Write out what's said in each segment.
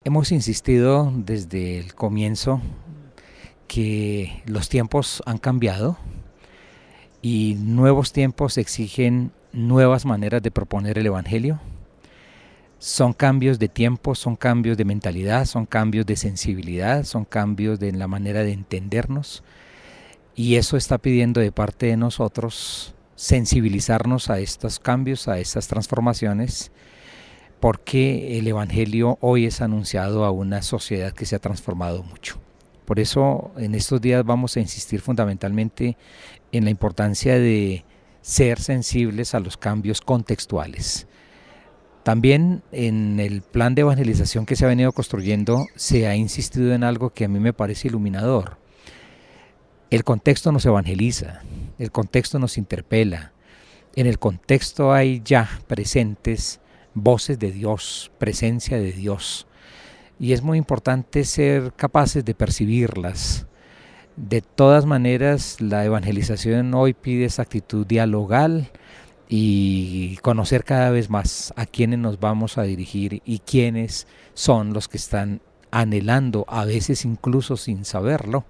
Hemos insistido desde el comienzo que los tiempos han cambiado y nuevos tiempos exigen nuevas maneras de proponer el Evangelio. Son cambios de tiempo, son cambios de mentalidad, son cambios de sensibilidad, son cambios de la manera de entendernos, y eso está pidiendo de parte de nosotros sensibilizarnos a estos cambios, a estas transformaciones, porque el Evangelio hoy es anunciado a una sociedad que se ha transformado mucho. Por eso en estos días vamos a insistir fundamentalmente en la importancia de ser sensibles a los cambios contextuales. También en el plan de evangelización que se ha venido construyendo se ha insistido en algo que a mí me parece iluminador. El contexto nos evangeliza, el contexto nos interpela. En el contexto hay ya presentes voces de Dios, presencia de Dios, y es muy importante ser capaces de percibirlas. De todas maneras, la evangelización hoy pide esa actitud dialogal y conocer cada vez más a quiénes nos vamos a dirigir y quiénes son los que están anhelando, a veces incluso sin saberlo,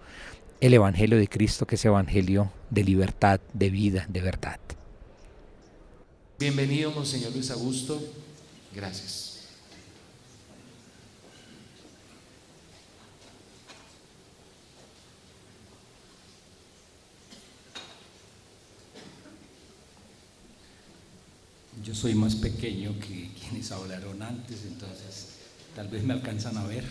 el Evangelio de Cristo, que es Evangelio de libertad, de vida, de verdad. Bienvenido, Monseñor Luis Augusto. Gracias. Yo soy más pequeño que quienes hablaron antes, entonces tal vez me alcanzan a ver.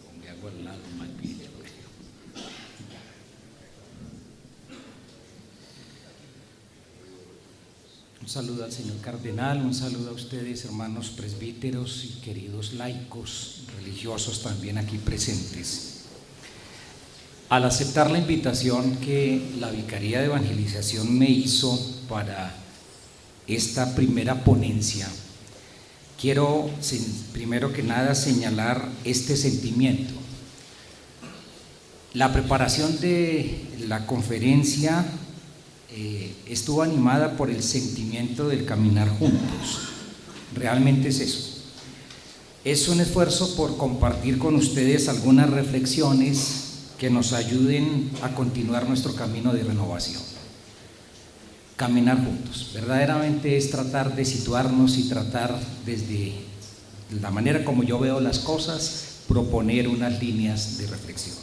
O me hago al lado más bien. Un saludo al señor cardenal, un saludo a ustedes, hermanos presbíteros y queridos laicos, religiosos también aquí presentes. Al aceptar la invitación que la Vicaría de Evangelización me hizo para esta primera ponencia, quiero primero que nada señalar este sentimiento. La preparación de la conferencia estuvo animada por el sentimiento del caminar juntos. Realmente es eso. Es un esfuerzo por compartir con ustedes algunas reflexiones que nos ayuden a continuar nuestro camino de renovación. Caminar juntos, verdaderamente es tratar de situarnos y tratar desde la manera como yo veo las cosas, proponer unas líneas de reflexión.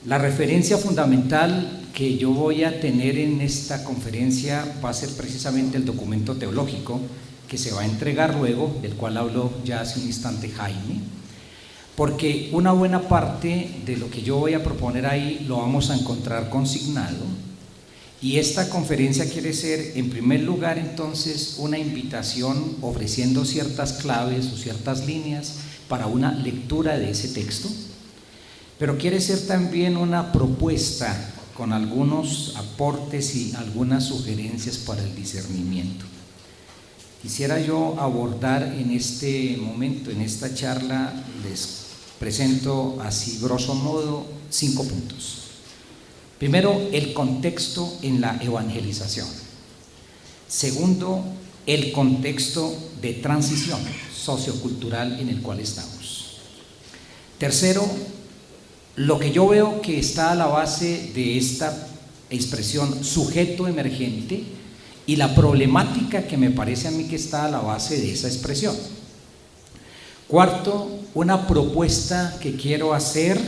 La referencia fundamental que yo voy a tener en esta conferencia va a ser precisamente el documento teológico que se va a entregar luego, del cual habló ya hace un instante Jaime, porque una buena parte de lo que yo voy a proponer ahí lo vamos a encontrar consignado, y esta conferencia quiere ser, en primer lugar, entonces, una invitación ofreciendo ciertas claves o ciertas líneas para una lectura de ese texto, pero quiere ser también una propuesta con algunos aportes y algunas sugerencias para el discernimiento. Quisiera yo abordar en este momento, en esta charla, les presento así grosso modo 5 puntos. Primero, el contexto en la evangelización. Segundo, el contexto de transición sociocultural en el cual estamos. Tercero, lo que yo veo que está a la base de esta expresión sujeto emergente y la problemática que me parece a mí que está a la base de esa expresión. Cuarto, una propuesta que quiero hacer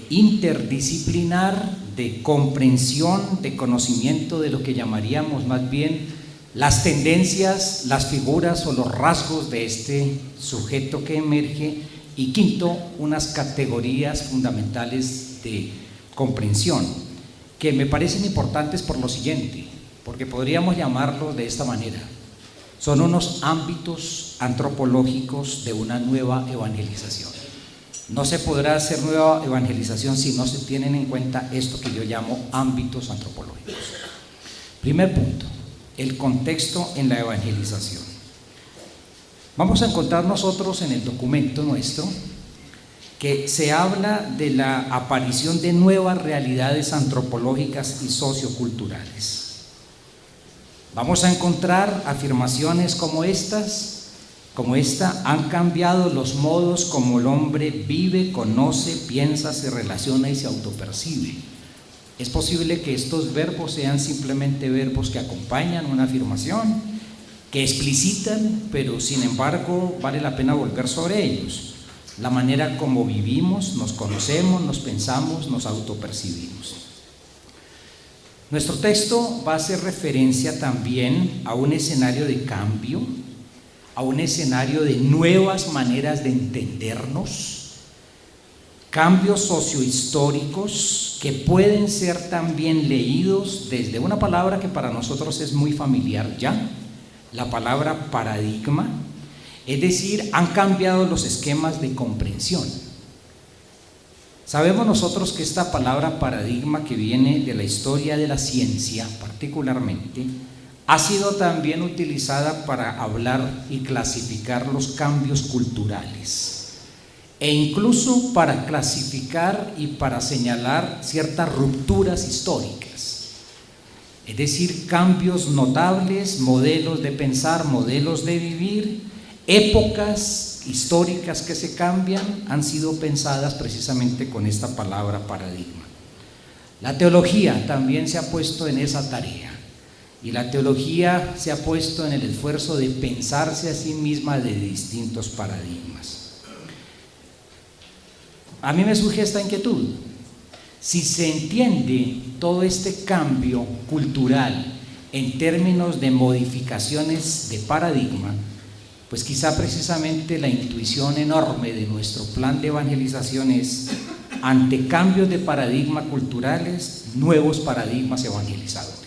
interdisciplinar de comprensión, de conocimiento de lo que llamaríamos más bien las tendencias, las figuras o los rasgos de este sujeto que emerge. Y quinto, unas categorías fundamentales de comprensión que me parecen importantes por lo siguiente, porque podríamos llamarlo de esta manera. Son unos ámbitos antropológicos de una nueva evangelización. No se podrá hacer nueva evangelización si no se tienen en cuenta esto que yo llamo ámbitos antropológicos. Primer punto, el contexto en la evangelización. Vamos a encontrar nosotros en el documento nuestro que se habla de la aparición de nuevas realidades antropológicas y socioculturales. Vamos a encontrar afirmaciones como esta: han cambiado los modos como el hombre vive, conoce, piensa, se relaciona y se autopercibe. Es posible que estos verbos sean simplemente verbos que acompañan una afirmación, que explicitan, pero sin embargo vale la pena volver sobre ellos. La manera como vivimos, nos conocemos, nos pensamos, nos autopercibimos. Nuestro texto va a hacer referencia también a un escenario de cambio, a un escenario de nuevas maneras de entendernos, cambios sociohistóricos que pueden ser también leídos desde una palabra que para nosotros es muy familiar ya, la palabra paradigma. Es decir, han cambiado los esquemas de comprensión. Sabemos nosotros que esta palabra paradigma, que viene de la historia de la ciencia particularmente, ha sido también utilizada para hablar y clasificar los cambios culturales, e incluso para clasificar y para señalar ciertas rupturas históricas. Es decir, cambios notables, modelos de pensar, modelos de vivir, épocas históricas que se cambian, han sido pensadas precisamente con esta palabra paradigma. La teología también se ha puesto en esa tarea, y la teología se ha puesto en el esfuerzo de pensarse a sí misma de distintos paradigmas. A mí me surge esta inquietud: si se entiende todo este cambio cultural en términos de modificaciones de paradigma, pues quizá precisamente la intuición enorme de nuestro plan de evangelización es, ante cambios de paradigma culturales, nuevos paradigmas evangelizadores.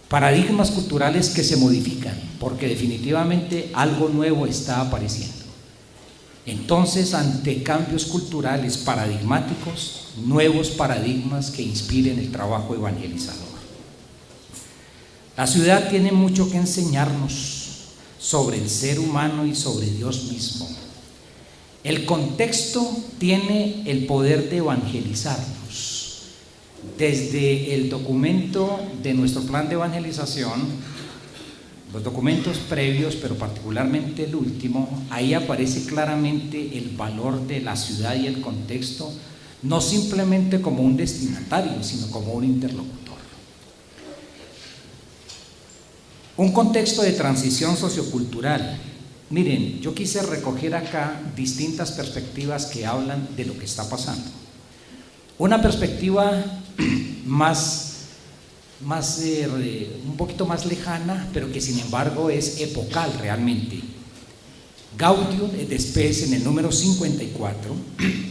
Paradigmas culturales que se modifican, porque definitivamente algo nuevo está apareciendo. Entonces, ante cambios culturales paradigmáticos, nuevos paradigmas que inspiren el trabajo evangelizador. La ciudad tiene mucho que enseñarnos sobre el ser humano y sobre Dios mismo. El contexto tiene el poder de evangelizarnos. Desde el documento de nuestro plan de evangelización, los documentos previos, pero particularmente el último, ahí aparece claramente el valor de la ciudad y el contexto, no simplemente como un destinatario, sino como un interlocutor. Un contexto de transición sociocultural. Miren, yo quise recoger acá distintas perspectivas que hablan de lo que está pasando. Una perspectiva un poquito más lejana, pero que sin embargo es epocal realmente. Gaudium et Spes, en el número 54,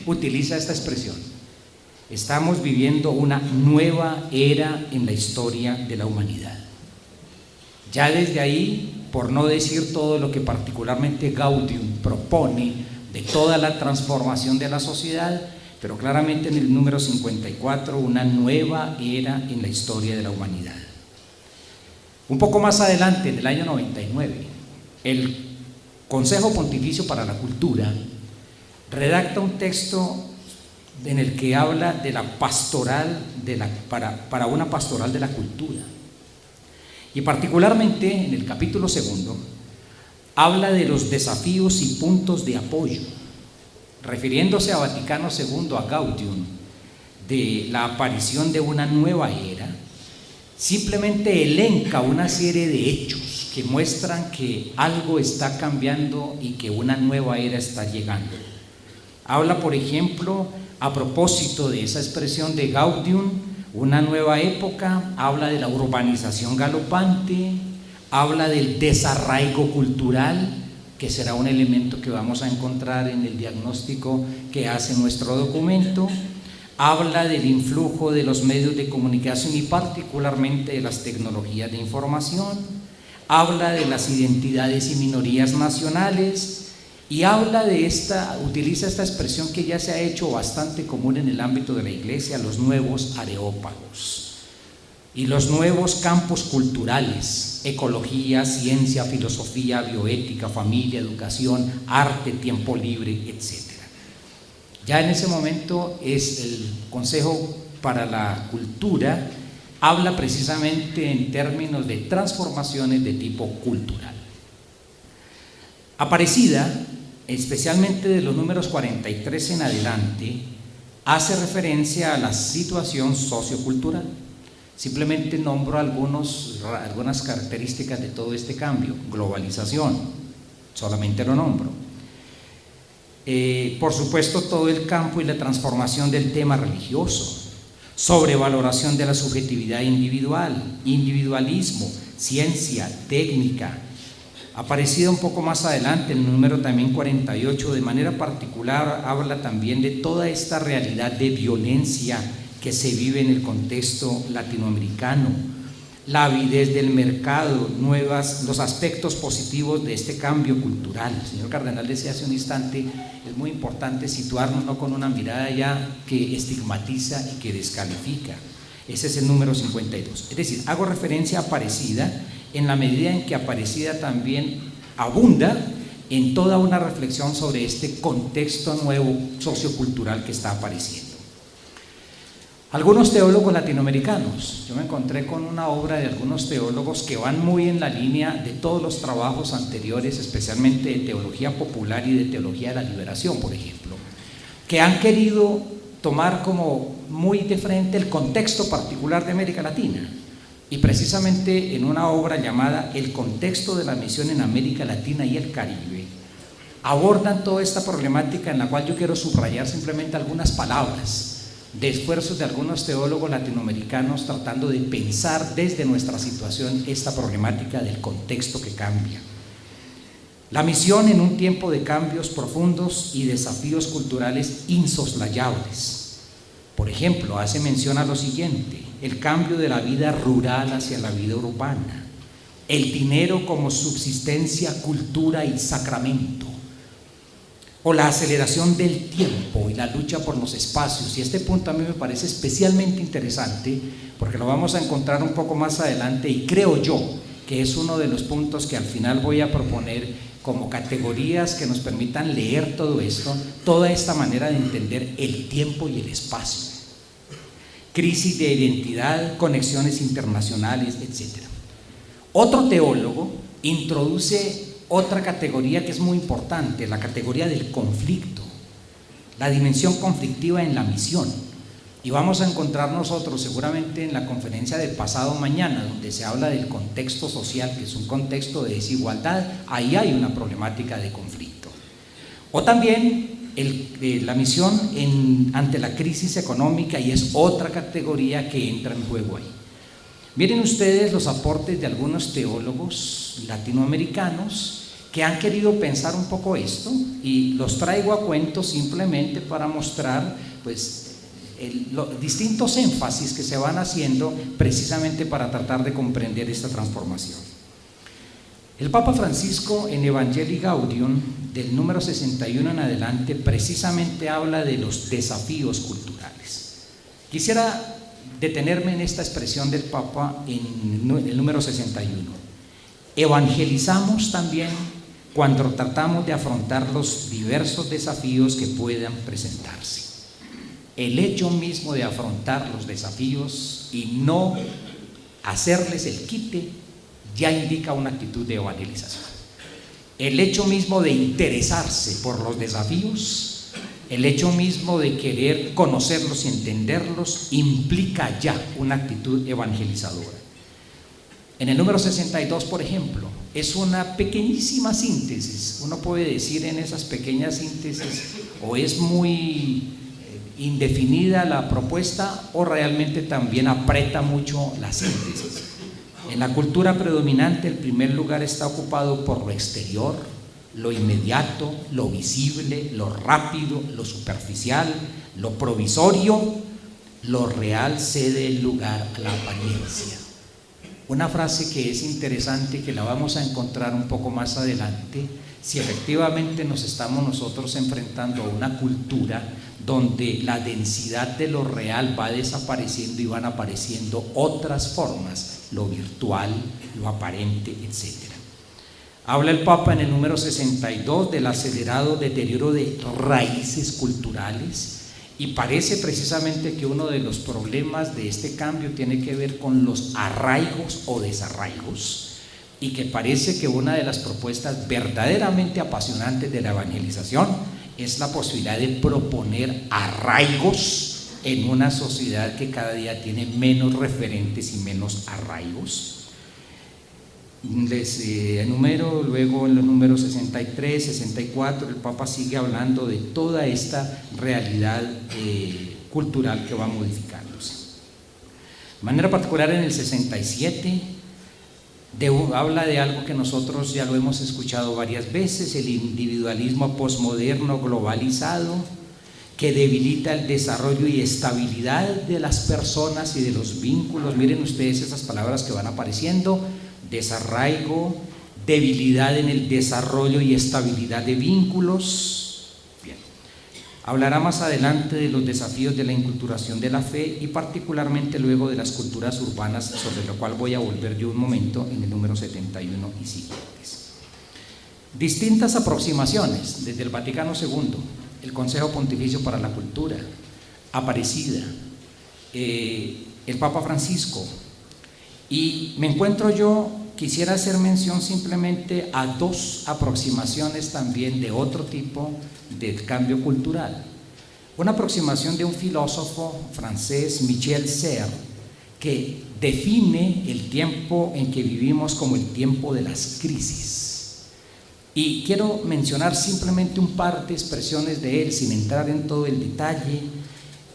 utiliza esta expresión: estamos viviendo una nueva era en la historia de la humanidad. Ya desde ahí, por no decir todo lo que particularmente Gaudium propone de toda la transformación de la sociedad, pero claramente en el número 54, una nueva era en la historia de la humanidad. Un poco más adelante, en el año 99, el Consejo Pontificio para la Cultura redacta un texto en el que habla de la pastoral para una pastoral de la cultura. Y particularmente en el capítulo 2 habla de los desafíos y puntos de apoyo, refiriéndose a Vaticano II, a Gaudium, de la aparición de una nueva era. Simplemente elenca una serie de hechos que muestran que algo está cambiando y que una nueva era está llegando. Habla, por ejemplo, a propósito de esa expresión de Gaudium, una nueva época, habla de la urbanización galopante, habla del desarraigo cultural, que será un elemento que vamos a encontrar en el diagnóstico que hace nuestro documento. Habla del influjo de los medios de comunicación y particularmente de las tecnologías de información. Habla de las identidades y minorías nacionales y utiliza esta expresión que ya se ha hecho bastante común en el ámbito de la Iglesia: los nuevos areópagos y los nuevos campos culturales: ecología, ciencia, filosofía, bioética, familia, educación, arte, tiempo libre, etc. Ya en ese momento es el Consejo para la Cultura habla precisamente en términos de transformaciones de tipo cultural. Aparecida, especialmente de los números 43 en adelante, hace referencia a la situación sociocultural. Simplemente nombro algunas características de todo este cambio. Globalización, solamente lo nombro. Por supuesto, todo el campo y la transformación del tema religioso, sobrevaloración de la subjetividad individual, individualismo, ciencia, técnica. Aparecida un poco más adelante, el número también 48, de manera particular habla también de toda esta realidad de violencia que se vive en el contexto latinoamericano, la avidez del mercado, los aspectos positivos de este cambio cultural. El señor Cardenal decía hace un instante, es muy importante situarnos no con una mirada ya que estigmatiza y que descalifica. Ese es el número 52. Es decir, hago referencia a Aparecida en la medida en que Aparecida también abunda en toda una reflexión sobre este contexto nuevo sociocultural que está apareciendo. Algunos teólogos latinoamericanos, yo me encontré con una obra de algunos teólogos que van muy en la línea de todos los trabajos anteriores, especialmente de teología popular y de teología de la liberación, por ejemplo, que han querido tomar como muy de frente el contexto particular de América Latina, y precisamente en una obra llamada El contexto de la misión en América Latina y el Caribe, abordan toda esta problemática, en la cual yo quiero subrayar simplemente algunas palabras de esfuerzos de algunos teólogos latinoamericanos tratando de pensar desde nuestra situación esta problemática del contexto que cambia. La misión en un tiempo de cambios profundos y desafíos culturales insoslayables. Por ejemplo, hace mención a lo siguiente: el cambio de la vida rural hacia la vida urbana, el dinero como subsistencia, cultura y sacramento, o la aceleración del tiempo y la lucha por los espacios. Y este punto a mí me parece especialmente interesante porque lo vamos a encontrar un poco más adelante, y creo yo que es uno de los puntos que al final voy a proponer como categorías que nos permitan leer todo esto, toda esta manera de entender el tiempo y el espacio. Crisis de identidad, conexiones internacionales, etc. Otro teólogo introduce otra categoría que es muy importante, la categoría del conflicto, la dimensión conflictiva en la misión. Y vamos a encontrar nosotros seguramente en la conferencia del pasado mañana, donde se habla del contexto social, que es un contexto de desigualdad, ahí hay una problemática de conflicto. O también la misión ante la crisis económica, y es otra categoría que entra en juego ahí. Miren ustedes los aportes de algunos teólogos latinoamericanos que han querido pensar un poco esto, y los traigo a cuento simplemente para mostrar pues los distintos énfasis que se van haciendo precisamente para tratar de comprender esta transformación. El Papa Francisco en Evangelii Gaudium, del número 61 en adelante, precisamente habla de los desafíos culturales. Quisiera detenerme en esta expresión del Papa en el número 61. Evangelizamos también cuando tratamos de afrontar los diversos desafíos que puedan presentarse. El hecho mismo de afrontar los desafíos y no hacerles el quite ya indica una actitud de evangelización. El hecho mismo de interesarse por los desafíos, el hecho mismo de querer conocerlos y entenderlos, implica ya una actitud evangelizadora. En el número 62, por ejemplo, es una pequeñísima síntesis. Uno puede decir en esas pequeñas síntesis, o es muy indefinida la propuesta, o realmente también aprieta mucho la síntesis. En la cultura predominante, el primer lugar está ocupado por lo exterior, lo inmediato, lo visible, lo rápido, lo superficial, lo provisorio. Lo real cede el lugar a la apariencia. Una frase que es interesante, que la vamos a encontrar un poco más adelante, si efectivamente nos estamos nosotros enfrentando a una cultura donde la densidad de lo real va desapareciendo y van apareciendo otras formas, lo virtual, lo aparente, etc. Habla el Papa en el número 62 del acelerado deterioro de raíces culturales, Y parece precisamente que uno de los problemas de este cambio tiene que ver con los arraigos o desarraigos, y que parece que una de las propuestas verdaderamente apasionantes de la evangelización es la posibilidad de proponer arraigos en una sociedad que cada día tiene menos referentes y menos arraigos. Les enumero luego en los números 63, 64, el Papa sigue hablando de toda esta realidad cultural que va modificándose. De manera particular en el 67 habla de algo que nosotros ya lo hemos escuchado varias veces: el individualismo posmoderno globalizado, que debilita el desarrollo y estabilidad de las personas y de los vínculos. Miren ustedes esas palabras que van apareciendo: desarraigo, debilidad en el desarrollo y estabilidad de vínculos. Bien. Hablará más adelante de los desafíos de la inculturación de la fe y particularmente luego de las culturas urbanas, sobre lo cual voy a volver yo un momento en el número 71 y siguientes. Distintas aproximaciones desde el Vaticano II, el Consejo Pontificio para la Cultura, Aparecida, el Papa Francisco, y me encuentro yo, quisiera hacer mención simplemente a dos aproximaciones también de otro tipo del cambio cultural. Una aproximación de un filósofo francés, Michel Serres, que define el tiempo en que vivimos como el tiempo de las crisis. Y quiero mencionar simplemente un par de expresiones de él, sin entrar en todo el detalle.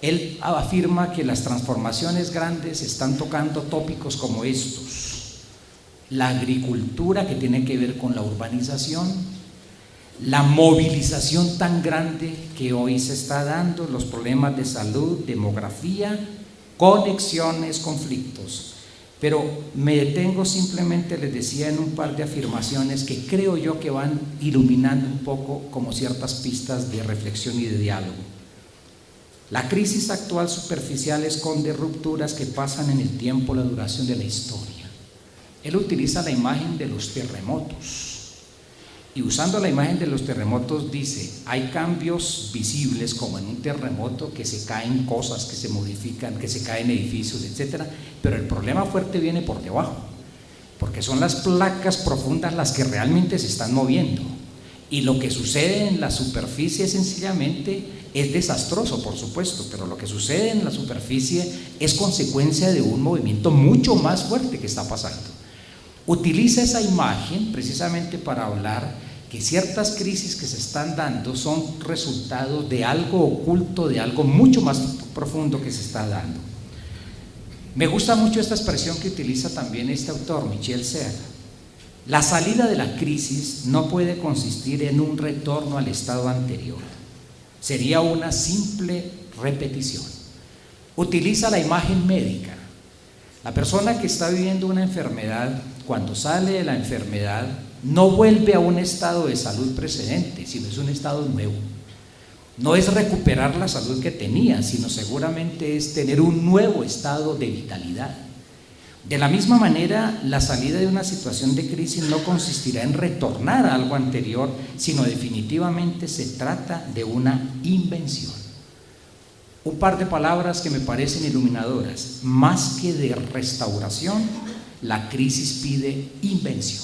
Él afirma que las transformaciones grandes están tocando tópicos como estos: la agricultura, que tiene que ver con la urbanización, la movilización tan grande que hoy se está dando, los problemas de salud, demografía, conexiones, conflictos. Pero me detengo simplemente, les decía, en un par de afirmaciones que creo yo que van iluminando un poco como ciertas pistas de reflexión y de diálogo. La crisis actual superficial esconde rupturas que pasan en el tiempo, la duración de la historia. Él utiliza la imagen de los terremotos, y usando la imagen de los terremotos dice: hay cambios visibles como en un terremoto, que se caen cosas, que se modifican, que se caen edificios, etcétera, pero el problema fuerte viene por debajo, porque son las placas profundas las que realmente se están moviendo, y lo que sucede en la superficie sencillamente es desastroso, por supuesto, pero lo que sucede en la superficie es consecuencia de un movimiento mucho más fuerte que está pasando. Utiliza esa imagen precisamente para hablar que ciertas crisis que se están dando son resultado de algo oculto, de algo mucho más profundo que se está dando. Me gusta mucho esta expresión que utiliza también este autor, Michel Serres. La salida de la crisis no puede consistir en un retorno al estado anterior, sería una simple repetición. Utiliza la imagen médica. La persona que está viviendo una enfermedad, cuando sale de la enfermedad, no vuelve a un estado de salud precedente, sino es un estado nuevo. No es recuperar la salud que tenía, sino seguramente es tener un nuevo estado de vitalidad. De la misma manera, la salida de una situación de crisis no consistirá en retornar a algo anterior, sino definitivamente se trata de una invención. Un par de palabras que me parecen iluminadoras: más que de restauración, la crisis pide invención.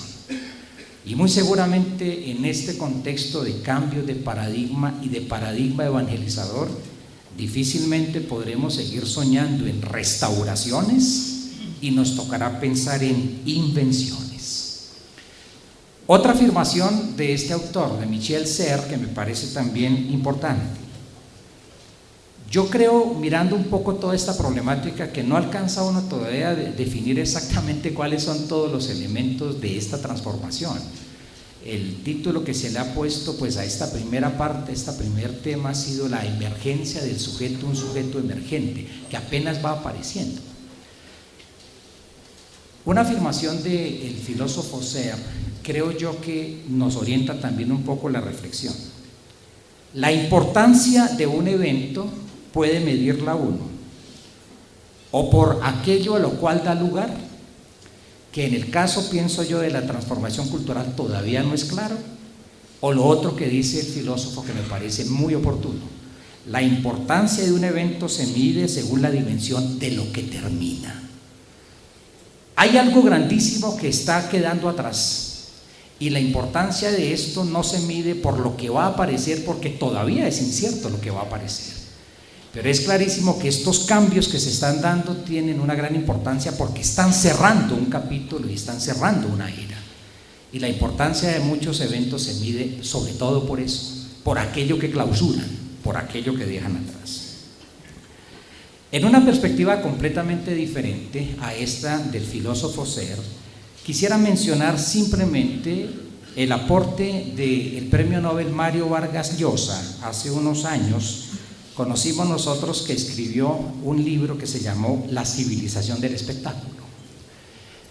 Y muy seguramente en este contexto de cambio de paradigma y de paradigma evangelizador, difícilmente podremos seguir soñando en restauraciones y nos tocará pensar en invenciones. Otra afirmación de este autor, de Michel Serres, que me parece también importante. Yo creo, mirando un poco toda esta problemática, que no alcanza uno todavía a definir exactamente cuáles son todos los elementos de esta transformación. El título que se le ha puesto pues a esta primera parte, este primer tema, ha sido la emergencia del sujeto, un sujeto emergente, que apenas va apareciendo. Una afirmación del filósofo Serres, creo yo que nos orienta también un poco la reflexión. La importancia de un evento puede medirla uno o por aquello a lo cual da lugar, que en el caso, pienso yo, de la transformación cultural todavía no es claro, o lo otro que dice el filósofo, que me parece muy oportuno: La importancia de un evento se mide según la dimensión de lo que termina. Hay algo grandísimo que está quedando atrás y la importancia de esto no se mide por lo que va a aparecer, porque todavía es incierto lo que va a aparecer. Pero es clarísimo que estos cambios que se están dando tienen una gran importancia porque están cerrando un capítulo y están cerrando una era. Y la importancia de muchos eventos se mide sobre todo por eso, por aquello que clausuran, por aquello que dejan atrás. En una perspectiva completamente diferente a esta del filósofo Serre, quisiera mencionar simplemente el aporte del premio Nobel Mario Vargas Llosa. Hace unos años conocimos nosotros que escribió un libro que se llamó La civilización del espectáculo,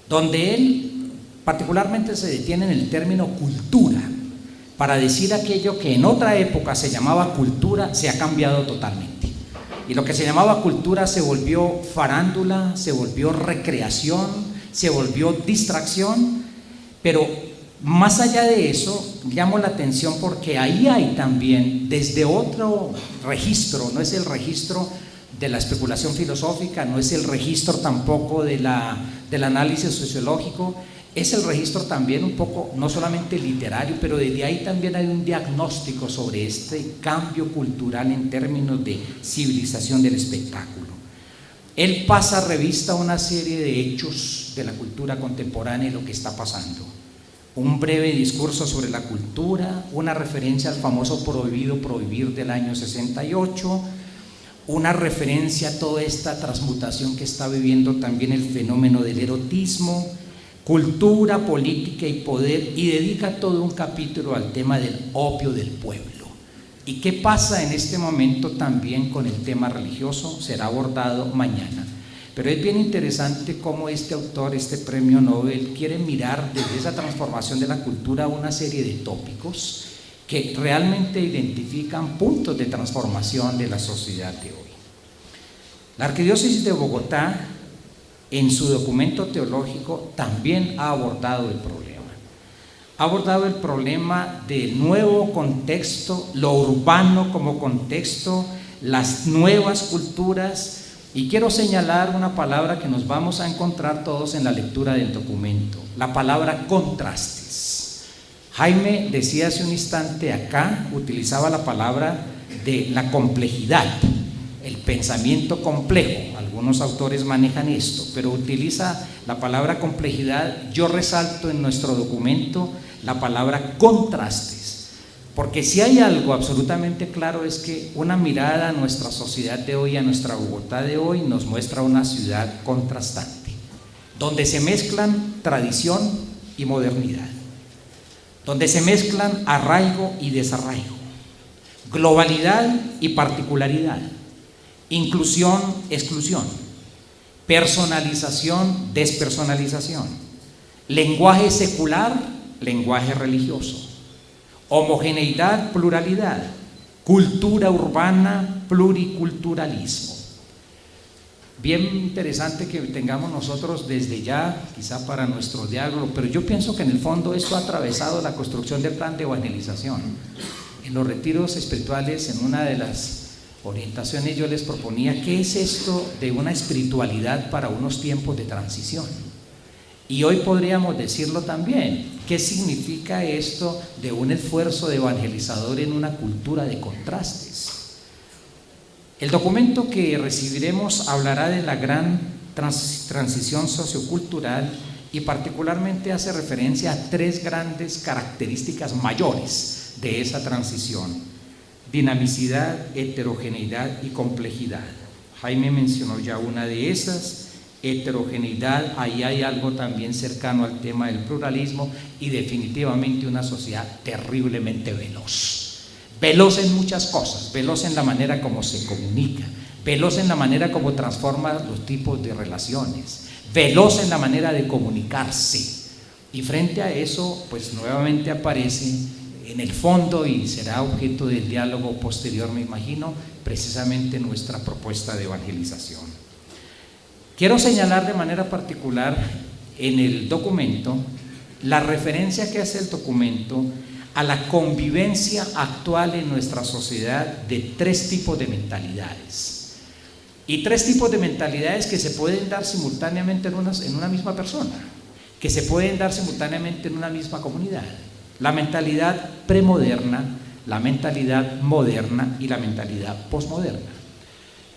donde él particularmente se detiene en el término cultura, para decir aquello que en otra época se llamaba cultura, se ha cambiado totalmente. Y lo que se llamaba cultura se volvió farándula, se volvió recreación, se volvió distracción, pero más allá de eso, llamo la atención porque ahí hay también, desde otro registro, no es el registro de la especulación filosófica, no es el registro tampoco del análisis sociológico, es el registro también un poco, no solamente literario, pero desde ahí también hay un diagnóstico sobre este cambio cultural en términos de civilización del espectáculo. Él pasa revista a una serie de hechos de la cultura contemporánea y lo que está pasando. Un breve discurso sobre la cultura, una referencia al famoso Prohibido Prohibir del año 68, una referencia a toda esta transmutación que está viviendo también el fenómeno del erotismo, cultura, política y poder, y dedica todo un capítulo al tema del opio del pueblo. ¿Y qué pasa en este momento también con el tema religioso? Será abordado mañana. Pero es bien interesante cómo este autor, este premio Nobel, quiere mirar desde esa transformación de la cultura una serie de tópicos que realmente identifican puntos de transformación de la sociedad de hoy. La Arquidiócesis de Bogotá, en su documento teológico, también ha abordado el problema. Ha abordado el problema del nuevo contexto, lo urbano como contexto, las nuevas culturas, y quiero señalar una palabra que nos vamos a encontrar todos en la lectura del documento, la palabra contrastes. Jaime decía hace un instante acá, utilizaba la palabra de la complejidad, el pensamiento complejo. Algunos autores manejan esto, pero utiliza la palabra complejidad. Yo resalto en nuestro documento la palabra contrastes, porque si hay algo absolutamente claro es que una mirada a nuestra sociedad de hoy, a nuestra Bogotá de hoy, nos muestra una ciudad contrastante, donde se mezclan tradición y modernidad, donde se mezclan arraigo y desarraigo, globalidad y particularidad, inclusión, exclusión, personalización, despersonalización, lenguaje secular, lenguaje religioso, homogeneidad, pluralidad, cultura urbana, pluriculturalismo. Bien interesante que tengamos nosotros desde ya, quizá para nuestro diálogo, pero yo pienso que en el fondo esto ha atravesado la construcción del plan de evangelización. En los retiros espirituales, en una de las orientaciones, yo les proponía qué es esto de una espiritualidad para unos tiempos de transición. Y hoy podríamos decirlo también, ¿qué significa esto de un esfuerzo de evangelizador en una cultura de contrastes? El documento que recibiremos hablará de la gran transición sociocultural y particularmente hace referencia a tres grandes características mayores de esa transición: dinamicidad, heterogeneidad y complejidad. Jaime mencionó ya una de esas. Heterogeneidad, ahí hay algo también cercano al tema del pluralismo, y definitivamente una sociedad terriblemente veloz. Veloz en muchas cosas, veloz en la manera como se comunica, veloz en la manera como transforma los tipos de relaciones, veloz en la manera de comunicarse. Y frente a eso, pues nuevamente aparece en el fondo, y será objeto del diálogo posterior, me imagino, precisamente nuestra propuesta de evangelización. Quiero señalar de manera particular en el documento la referencia que hace el documento a la convivencia actual en nuestra sociedad de tres tipos de mentalidades. Y tres tipos de mentalidades que se pueden dar simultáneamente en una misma persona, que se pueden dar simultáneamente en una misma comunidad. La mentalidad premoderna, la mentalidad moderna y la mentalidad posmoderna.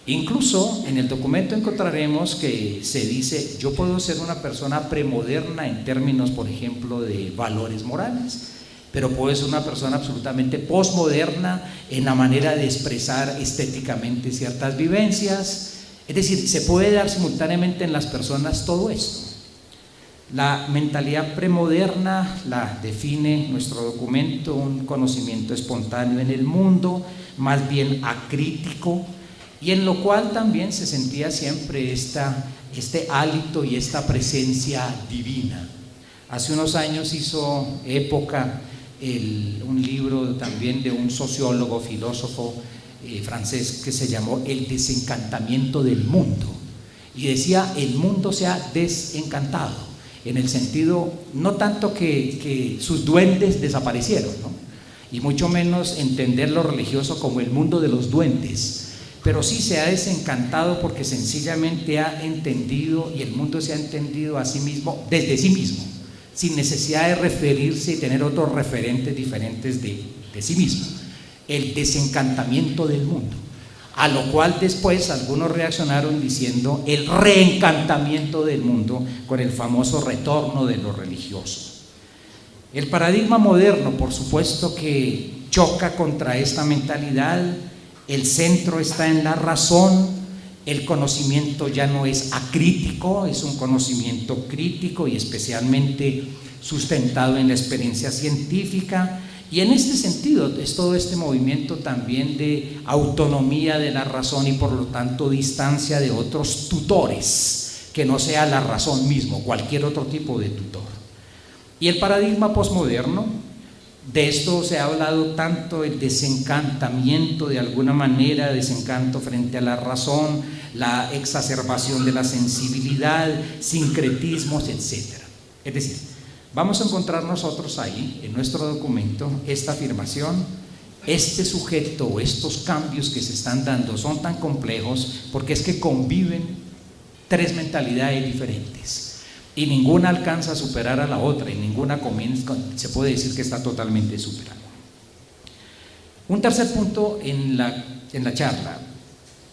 Incluso en el documento encontraremos que se dice: yo puedo ser una persona premoderna en términos, por ejemplo, de valores morales, pero puedo ser una persona absolutamente posmoderna en la manera de expresar estéticamente ciertas vivencias. Es decir, se puede dar simultáneamente en las personas todo esto. La mentalidad premoderna la define nuestro documento: un conocimiento espontáneo en el mundo, más bien acrítico, y en lo cual también se sentía siempre este hálito y esta presencia divina. Hace unos años hizo época un libro también de un sociólogo, filósofo francés, que se llamó El desencantamiento del mundo, y decía: el mundo se ha desencantado, en el sentido no tanto que sus duendes desaparecieron, ¿no?, y mucho menos entender lo religioso como el mundo de los duendes, pero sí se ha desencantado porque sencillamente ha entendido, y el mundo se ha entendido a sí mismo desde sí mismo, sin necesidad de referirse y tener otros referentes diferentes de sí mismo. El desencantamiento del mundo, a lo cual después algunos reaccionaron diciendo el reencantamiento del mundo, con el famoso retorno de lo religioso. El paradigma moderno, por supuesto, que choca contra esta mentalidad. El centro está en la razón, el conocimiento ya no es acrítico, es un conocimiento crítico y especialmente sustentado en la experiencia científica. Y en este sentido es todo este movimiento también de autonomía de la razón y por lo tanto distancia de otros tutores, que no sea la razón mismo, cualquier otro tipo de tutor. Y el paradigma posmoderno, de esto se ha hablado tanto: el desencantamiento de alguna manera, desencanto frente a la razón, la exacerbación de la sensibilidad, sincretismos, etc. Es decir, vamos a encontrar nosotros ahí, en nuestro documento, esta afirmación: este sujeto o estos cambios que se están dando son tan complejos porque es que conviven tres mentalidades diferentes y ninguna alcanza a superar a la otra, y ninguna se puede decir que está totalmente superada. Un tercer punto en la charla,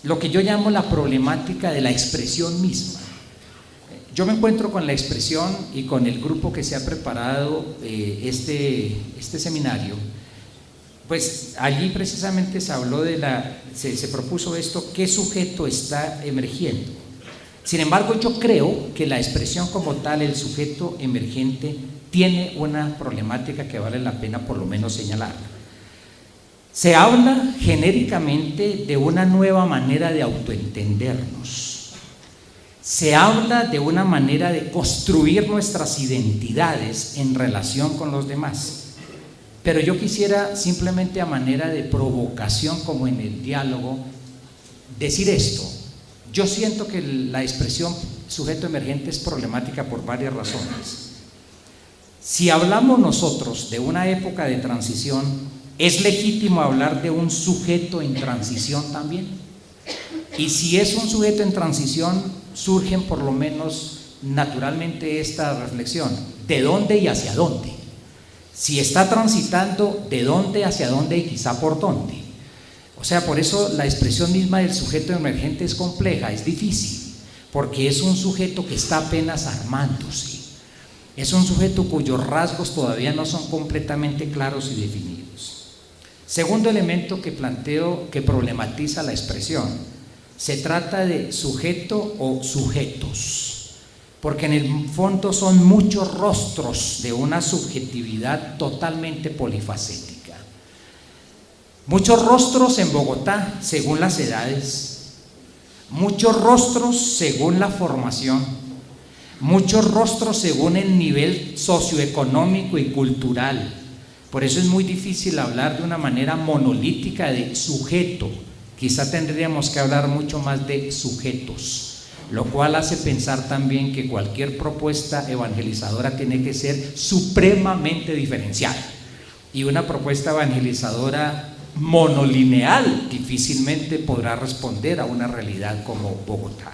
lo que yo llamo la problemática de la expresión misma. Yo me encuentro con la expresión y con el grupo que se ha preparado este seminario. Pues allí precisamente se habló se propuso esto: ¿qué sujeto está emergiendo? Sin embargo, yo creo que la expresión como tal, el sujeto emergente, tiene una problemática que vale la pena por lo menos señalarla. Se habla genéricamente de una nueva manera de autoentendernos. Se habla de una manera de construir nuestras identidades en relación con los demás. Pero yo quisiera simplemente, a manera de provocación, como en el diálogo, decir esto: yo siento que la expresión sujeto emergente es problemática por varias razones. Si hablamos nosotros de una época de transición, ¿es legítimo hablar de un sujeto en transición también? Y si es un sujeto en transición, surgen por lo menos naturalmente esta reflexión: ¿de dónde y hacia dónde? Si está transitando, ¿de dónde hacia dónde y quizá por dónde? O sea, por eso la expresión misma del sujeto emergente es compleja, es difícil, porque es un sujeto que está apenas armándose, es un sujeto cuyos rasgos todavía no son completamente claros y definidos. Segundo elemento que planteo, que problematiza la expresión: se trata de sujeto o sujetos, porque en el fondo son muchos rostros de una subjetividad totalmente polifacética. Muchos rostros en Bogotá según las edades, muchos rostros según la formación, muchos rostros según el nivel socioeconómico y cultural. Por eso es muy difícil hablar de una manera monolítica de sujeto. Quizá tendríamos que hablar mucho más de sujetos, lo cual hace pensar también que cualquier propuesta evangelizadora tiene que ser supremamente diferenciada. y una propuesta evangelizadora monolineal difícilmente podrá responder a una realidad como Bogotá.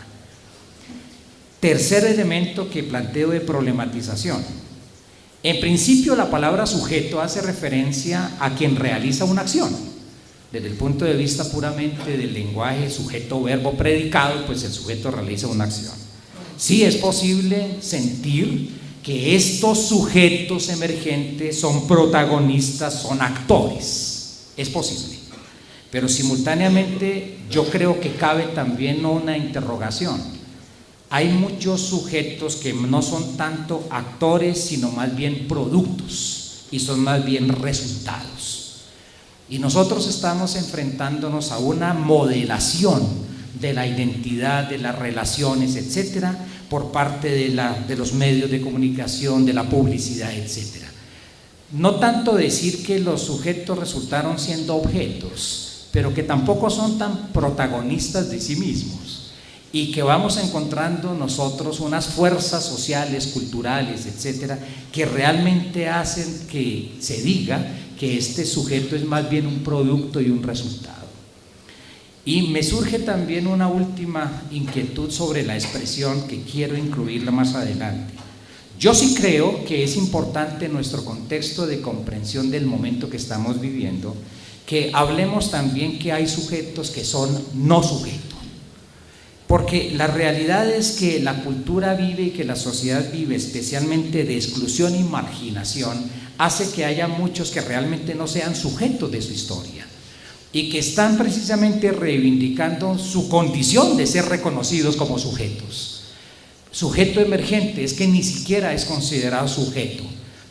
Tercer elemento que planteo de problematización. En principio, la palabra sujeto hace referencia a quien realiza una acción. Desde el punto de vista puramente del lenguaje sujeto-verbo predicado, pues el sujeto realiza una acción. Sí es posible sentir que estos sujetos emergentes son protagonistas, son actores. Es posible. Pero simultáneamente yo creo que cabe también una interrogación. Hay muchos sujetos que no son tanto actores, sino más bien productos, y son más bien resultados. Y nosotros estamos enfrentándonos a una modelación de la identidad, de las relaciones, etcétera, por parte de los medios de comunicación, de la publicidad, etcétera. No tanto decir que los sujetos resultaron siendo objetos, pero que tampoco son tan protagonistas de sí mismos, y que vamos encontrando nosotros unas fuerzas sociales, culturales, etcétera, que realmente hacen que se diga que este sujeto es más bien un producto y un resultado. Y me surge también una última inquietud sobre la expresión que quiero incluirla más adelante. Yo sí creo que es importante en nuestro contexto de comprensión del momento que estamos viviendo que hablemos también que hay sujetos que son no sujetos. Porque la realidad es que la cultura vive y que la sociedad vive especialmente de exclusión y marginación, hace que haya muchos que realmente no sean sujetos de su historia y que están precisamente reivindicando su condición de ser reconocidos como sujetos. Sujeto emergente es que ni siquiera es considerado sujeto,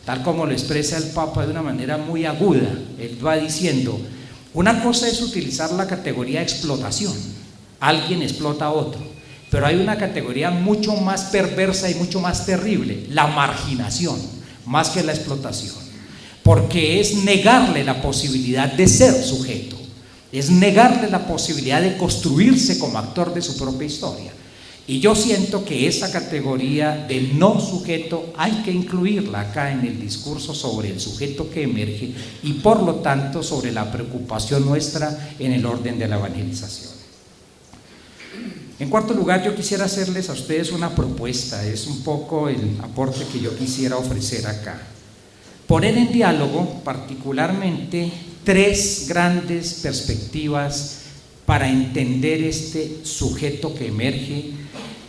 tal como lo expresa el Papa de una manera muy aguda. Él va diciendo, una cosa es utilizar la categoría explotación, alguien explota a otro, pero hay una categoría mucho más perversa y mucho más terrible, la marginación, más que la explotación, porque es negarle la posibilidad de ser sujeto, es negarle la posibilidad de construirse como actor de su propia historia. Y yo siento que esa categoría de no sujeto hay que incluirla acá en el discurso sobre el sujeto que emerge y por lo tanto sobre la preocupación nuestra en el orden de la evangelización. En cuarto lugar, yo quisiera hacerles a ustedes una propuesta, es un poco el aporte que yo quisiera ofrecer acá. Poner en diálogo particularmente tres grandes perspectivas para entender este sujeto que emerge,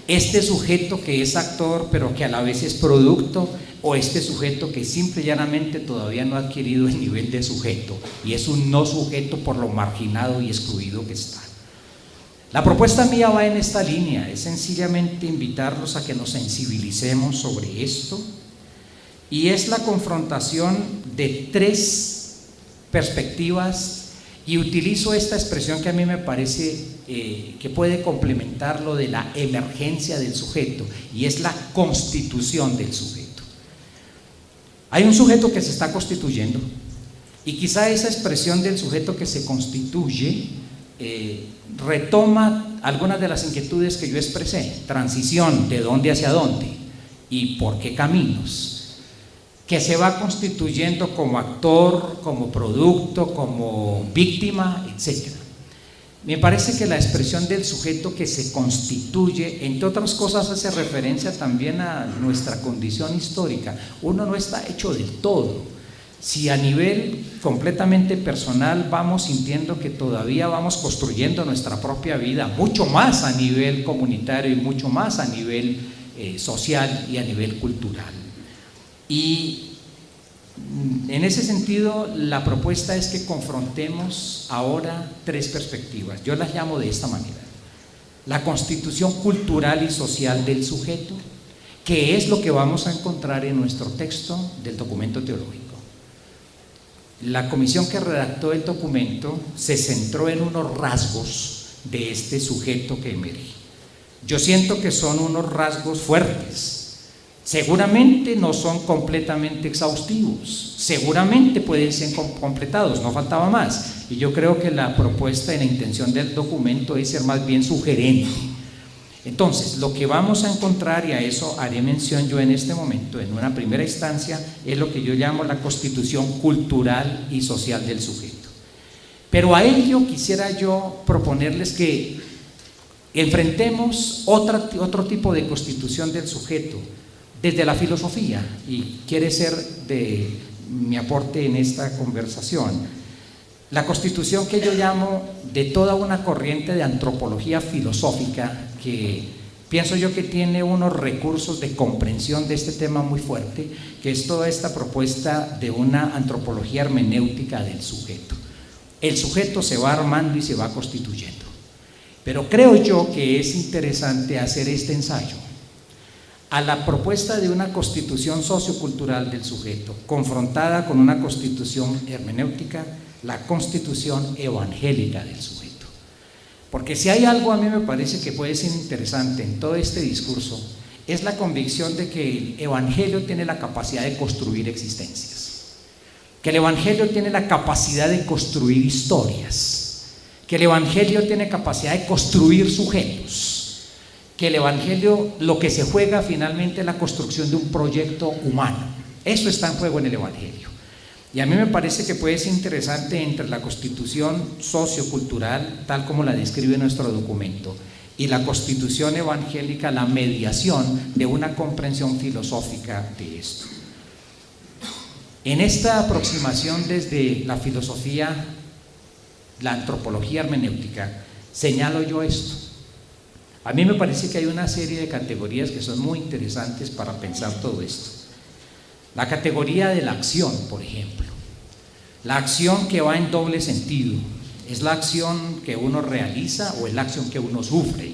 este sujeto que es actor pero que a la vez es producto, o este sujeto que simple y llanamente todavía no ha adquirido el nivel de sujeto y es un no sujeto por lo marginado y excluido que está. La propuesta mía va en esta línea, es sencillamente invitarlos a que nos sensibilicemos sobre esto, y es la confrontación de tres perspectivas, y utilizo esta expresión que a mí me parece que puede complementar lo de la emergencia del sujeto, y es la constitución del sujeto. Hay un sujeto que se está constituyendo, y quizá esa expresión del sujeto que se constituye retoma algunas de las inquietudes que yo expresé: transición, de dónde hacia dónde y por qué caminos, que se va constituyendo como actor, como producto, como víctima, etc. Me parece que la expresión del sujeto que se constituye, entre otras cosas, hace referencia también a nuestra condición histórica. Uno no está hecho del todo. Si a nivel completamente personal vamos sintiendo que todavía vamos construyendo nuestra propia vida, mucho más a nivel comunitario y mucho más a nivel social y a nivel cultural. Y en ese sentido, la propuesta es que confrontemos ahora tres perspectivas. Yo las llamo de esta manera: la constitución cultural y social del sujeto, que es lo que vamos a encontrar en nuestro texto del documento teológico. La comisión que redactó el documento se centró en unos rasgos de este sujeto que emerge. Yo siento que son unos rasgos fuertes. Seguramente no son completamente exhaustivos, seguramente pueden ser completados, no faltaba más. Y yo creo que la propuesta y la intención del documento es ser más bien sugerente. Entonces, lo que vamos a encontrar, y a eso haré mención yo en este momento, en una primera instancia, es lo que yo llamo la constitución cultural y social del sujeto. Pero a ello quisiera yo proponerles que enfrentemos otro tipo de constitución del sujeto desde la filosofía, y quiere ser de mi aporte en esta conversación. La constitución que yo llamo de toda una corriente de antropología filosófica que pienso yo que tiene unos recursos de comprensión de este tema muy fuerte, que es toda esta propuesta de una antropología hermenéutica del sujeto. El sujeto se va armando y se va constituyendo. Pero creo yo que es interesante hacer este ensayo a la propuesta de una constitución sociocultural del sujeto, confrontada con una constitución hermenéutica, la constitución evangélica del sujeto. Porque si hay algo a mí me parece que puede ser interesante en todo este discurso, es la convicción de que el evangelio tiene la capacidad de construir existencias, que el evangelio tiene la capacidad de construir historias, que el evangelio tiene capacidad de construir sujetos, que el evangelio lo que se juega finalmente es la construcción de un proyecto humano. Eso está en juego en el evangelio. Y a mí me parece que puede ser interesante entre la constitución sociocultural, tal como la describe nuestro documento, y la constitución evangélica, la mediación de una comprensión filosófica de esto. En esta aproximación desde la filosofía, la antropología hermenéutica, señalo yo esto. A mí me parece que hay una serie de categorías que son muy interesantes para pensar todo esto. La categoría de la acción, por ejemplo. La acción que va en doble sentido. ¿Es la acción que uno realiza o es la acción que uno sufre?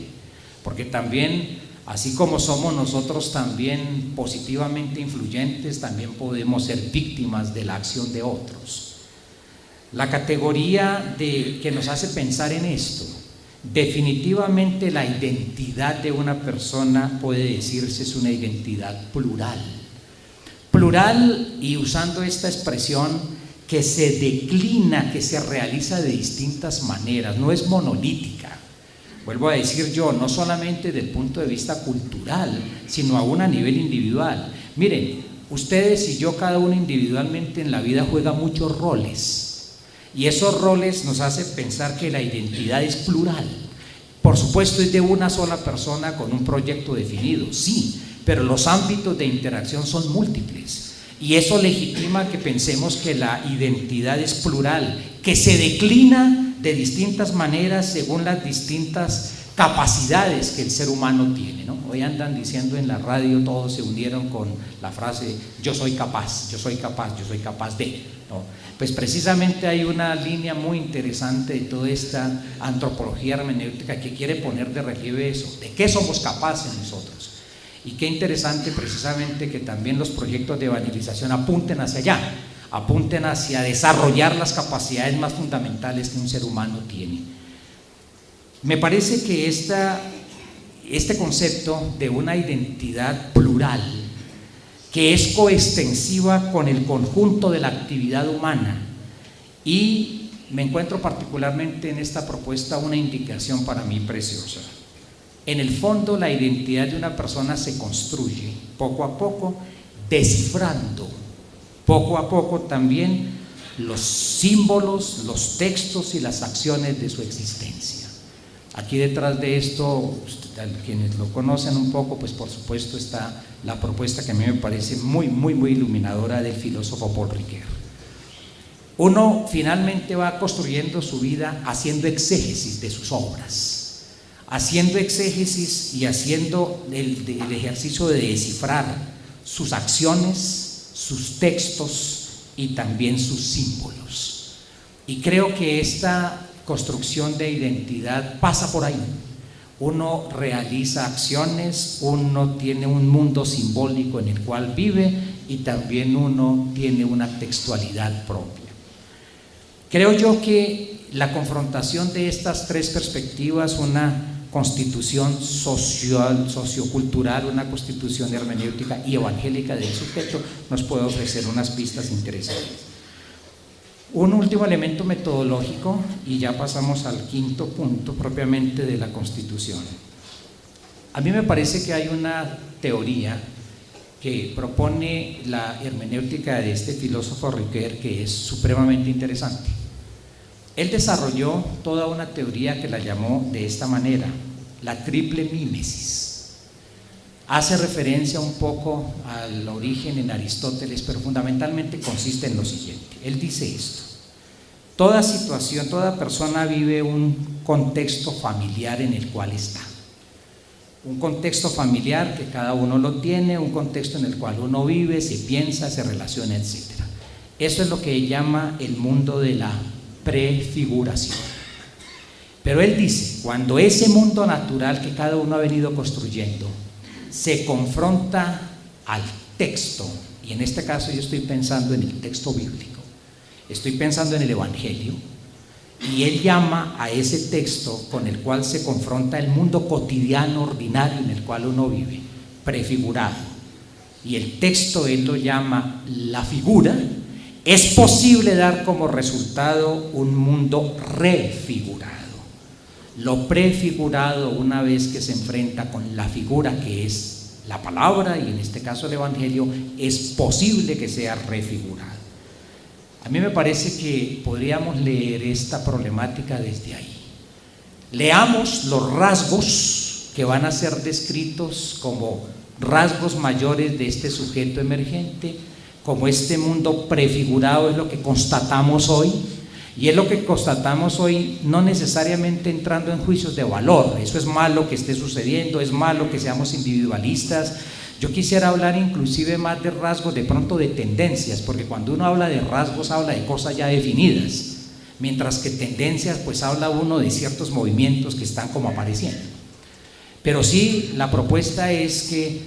Porque también, así como somos nosotros también positivamente influyentes, también podemos ser víctimas de la acción de otros. La categoría que nos hace pensar en esto. Definitivamente la identidad de una persona puede decirse es una identidad plural. Plural, y usando esta expresión, que se declina, que se realiza de distintas maneras, no es monolítica. Vuelvo a decir yo, no solamente desde el punto de vista cultural, sino aún a nivel individual. Miren, ustedes y yo, cada uno individualmente en la vida juega muchos roles, y esos roles nos hacen pensar que la identidad es plural. Por supuesto es de una sola persona con un proyecto definido, sí, pero los ámbitos de interacción son múltiples, y eso legitima que pensemos que la identidad es plural, que se declina de distintas maneras según las distintas capacidades que el ser humano tiene, ¿no? Hoy andan diciendo en la radio, todos se unieron con la frase yo soy capaz, yo soy capaz, yo soy capaz de, ¿no? Pues precisamente hay una línea muy interesante de toda esta antropología hermenéutica que quiere poner de relieve eso, de qué somos capaces nosotros. Y qué interesante precisamente que también los proyectos de evangelización apunten hacia allá, apunten hacia desarrollar las capacidades más fundamentales que un ser humano tiene. Me parece que este concepto de una identidad plural, que es coextensiva con el conjunto de la actividad humana, y me encuentro particularmente en esta propuesta una indicación para mí preciosa. En el fondo, la identidad de una persona se construye poco a poco, descifrando poco a poco también los símbolos, los textos y las acciones de su existencia. Aquí detrás de esto, quienes lo conocen un poco, pues por supuesto está la propuesta que a mí me parece muy iluminadora del filósofo Paul Ricoeur. Uno finalmente va construyendo su vida haciendo exégesis de sus obras, haciendo exégesis y haciendo el ejercicio de descifrar sus acciones, sus textos y también sus símbolos. Y creo que esta construcción de identidad pasa por ahí. Uno realiza acciones, uno tiene un mundo simbólico en el cual vive y también uno tiene una textualidad propia. Creo yo que la confrontación de estas tres perspectivas, una constitución social, sociocultural, una constitución hermenéutica y evangélica del sujeto, nos puede ofrecer unas pistas interesantes. Un último elemento metodológico, y ya pasamos al quinto punto propiamente de la Constitución. A mí me parece que hay una teoría que propone la hermenéutica de este filósofo Ricoeur que es supremamente interesante. Él desarrolló toda una teoría que la llamó de esta manera, la triple mímesis. Hace referencia un poco al origen en Aristóteles, pero fundamentalmente consiste en lo siguiente. Él dice esto: toda situación, toda persona vive un contexto familiar en el cual está. Un contexto familiar que cada uno lo tiene, un contexto en el cual uno vive, se piensa, se relaciona, etc. Eso es lo que él llama el mundo de la prefiguración. Pero él dice, cuando ese mundo natural que cada uno ha venido construyendo se confronta al texto, y en este caso yo estoy pensando en el texto bíblico, estoy pensando en el Evangelio, y él llama a ese texto con el cual se confronta el mundo cotidiano, ordinario en el cual uno vive, prefigurado, y el texto él lo llama la figura. Es posible dar como resultado un mundo refigurado. Lo prefigurado, una vez que se enfrenta con la figura que es la palabra, y en este caso el Evangelio, es posible que sea refigurado. A mí me parece que podríamos leer esta problemática desde ahí. Leamos los rasgos que van a ser descritos como rasgos mayores de este sujeto emergente, como este mundo prefigurado es lo que constatamos hoy, y es lo que constatamos hoy no necesariamente entrando en juicios de valor. Eso es malo que esté sucediendo, es malo que seamos individualistas. Yo quisiera hablar inclusive más de rasgos, de pronto de tendencias, porque cuando uno habla de rasgos habla de cosas ya definidas, mientras que tendencias pues habla uno de ciertos movimientos que están como apareciendo. Pero sí, la propuesta es que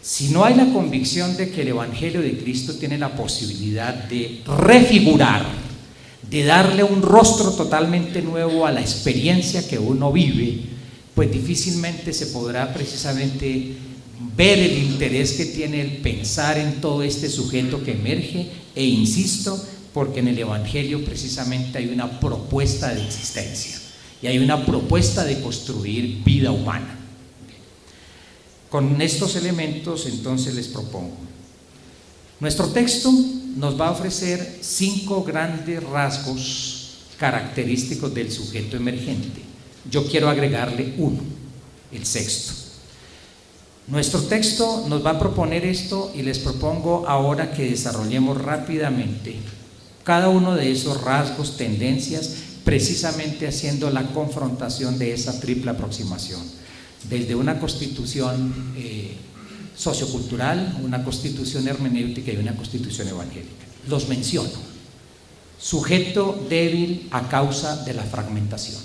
si no hay la convicción de que el Evangelio de Cristo tiene la posibilidad de refigurar, de darle un rostro totalmente nuevo a la experiencia que uno vive, pues difícilmente se podrá precisamente ver el interés que tiene el pensar en todo este sujeto que emerge, e insisto, porque en el Evangelio precisamente hay una propuesta de existencia y hay una propuesta de construir vida humana. Con estos elementos entonces les propongo. Nuestro texto nos va a ofrecer 5 grandes rasgos característicos del sujeto emergente. Yo quiero agregarle uno, el sexto. Nuestro texto nos va a proponer esto y les propongo ahora que desarrollemos rápidamente cada uno de esos rasgos, tendencias, precisamente haciendo la confrontación de esa triple aproximación, desde una constitución sociocultural, una constitución hermenéutica y una constitución evangélica. Los menciono: sujeto débil a causa de la fragmentación,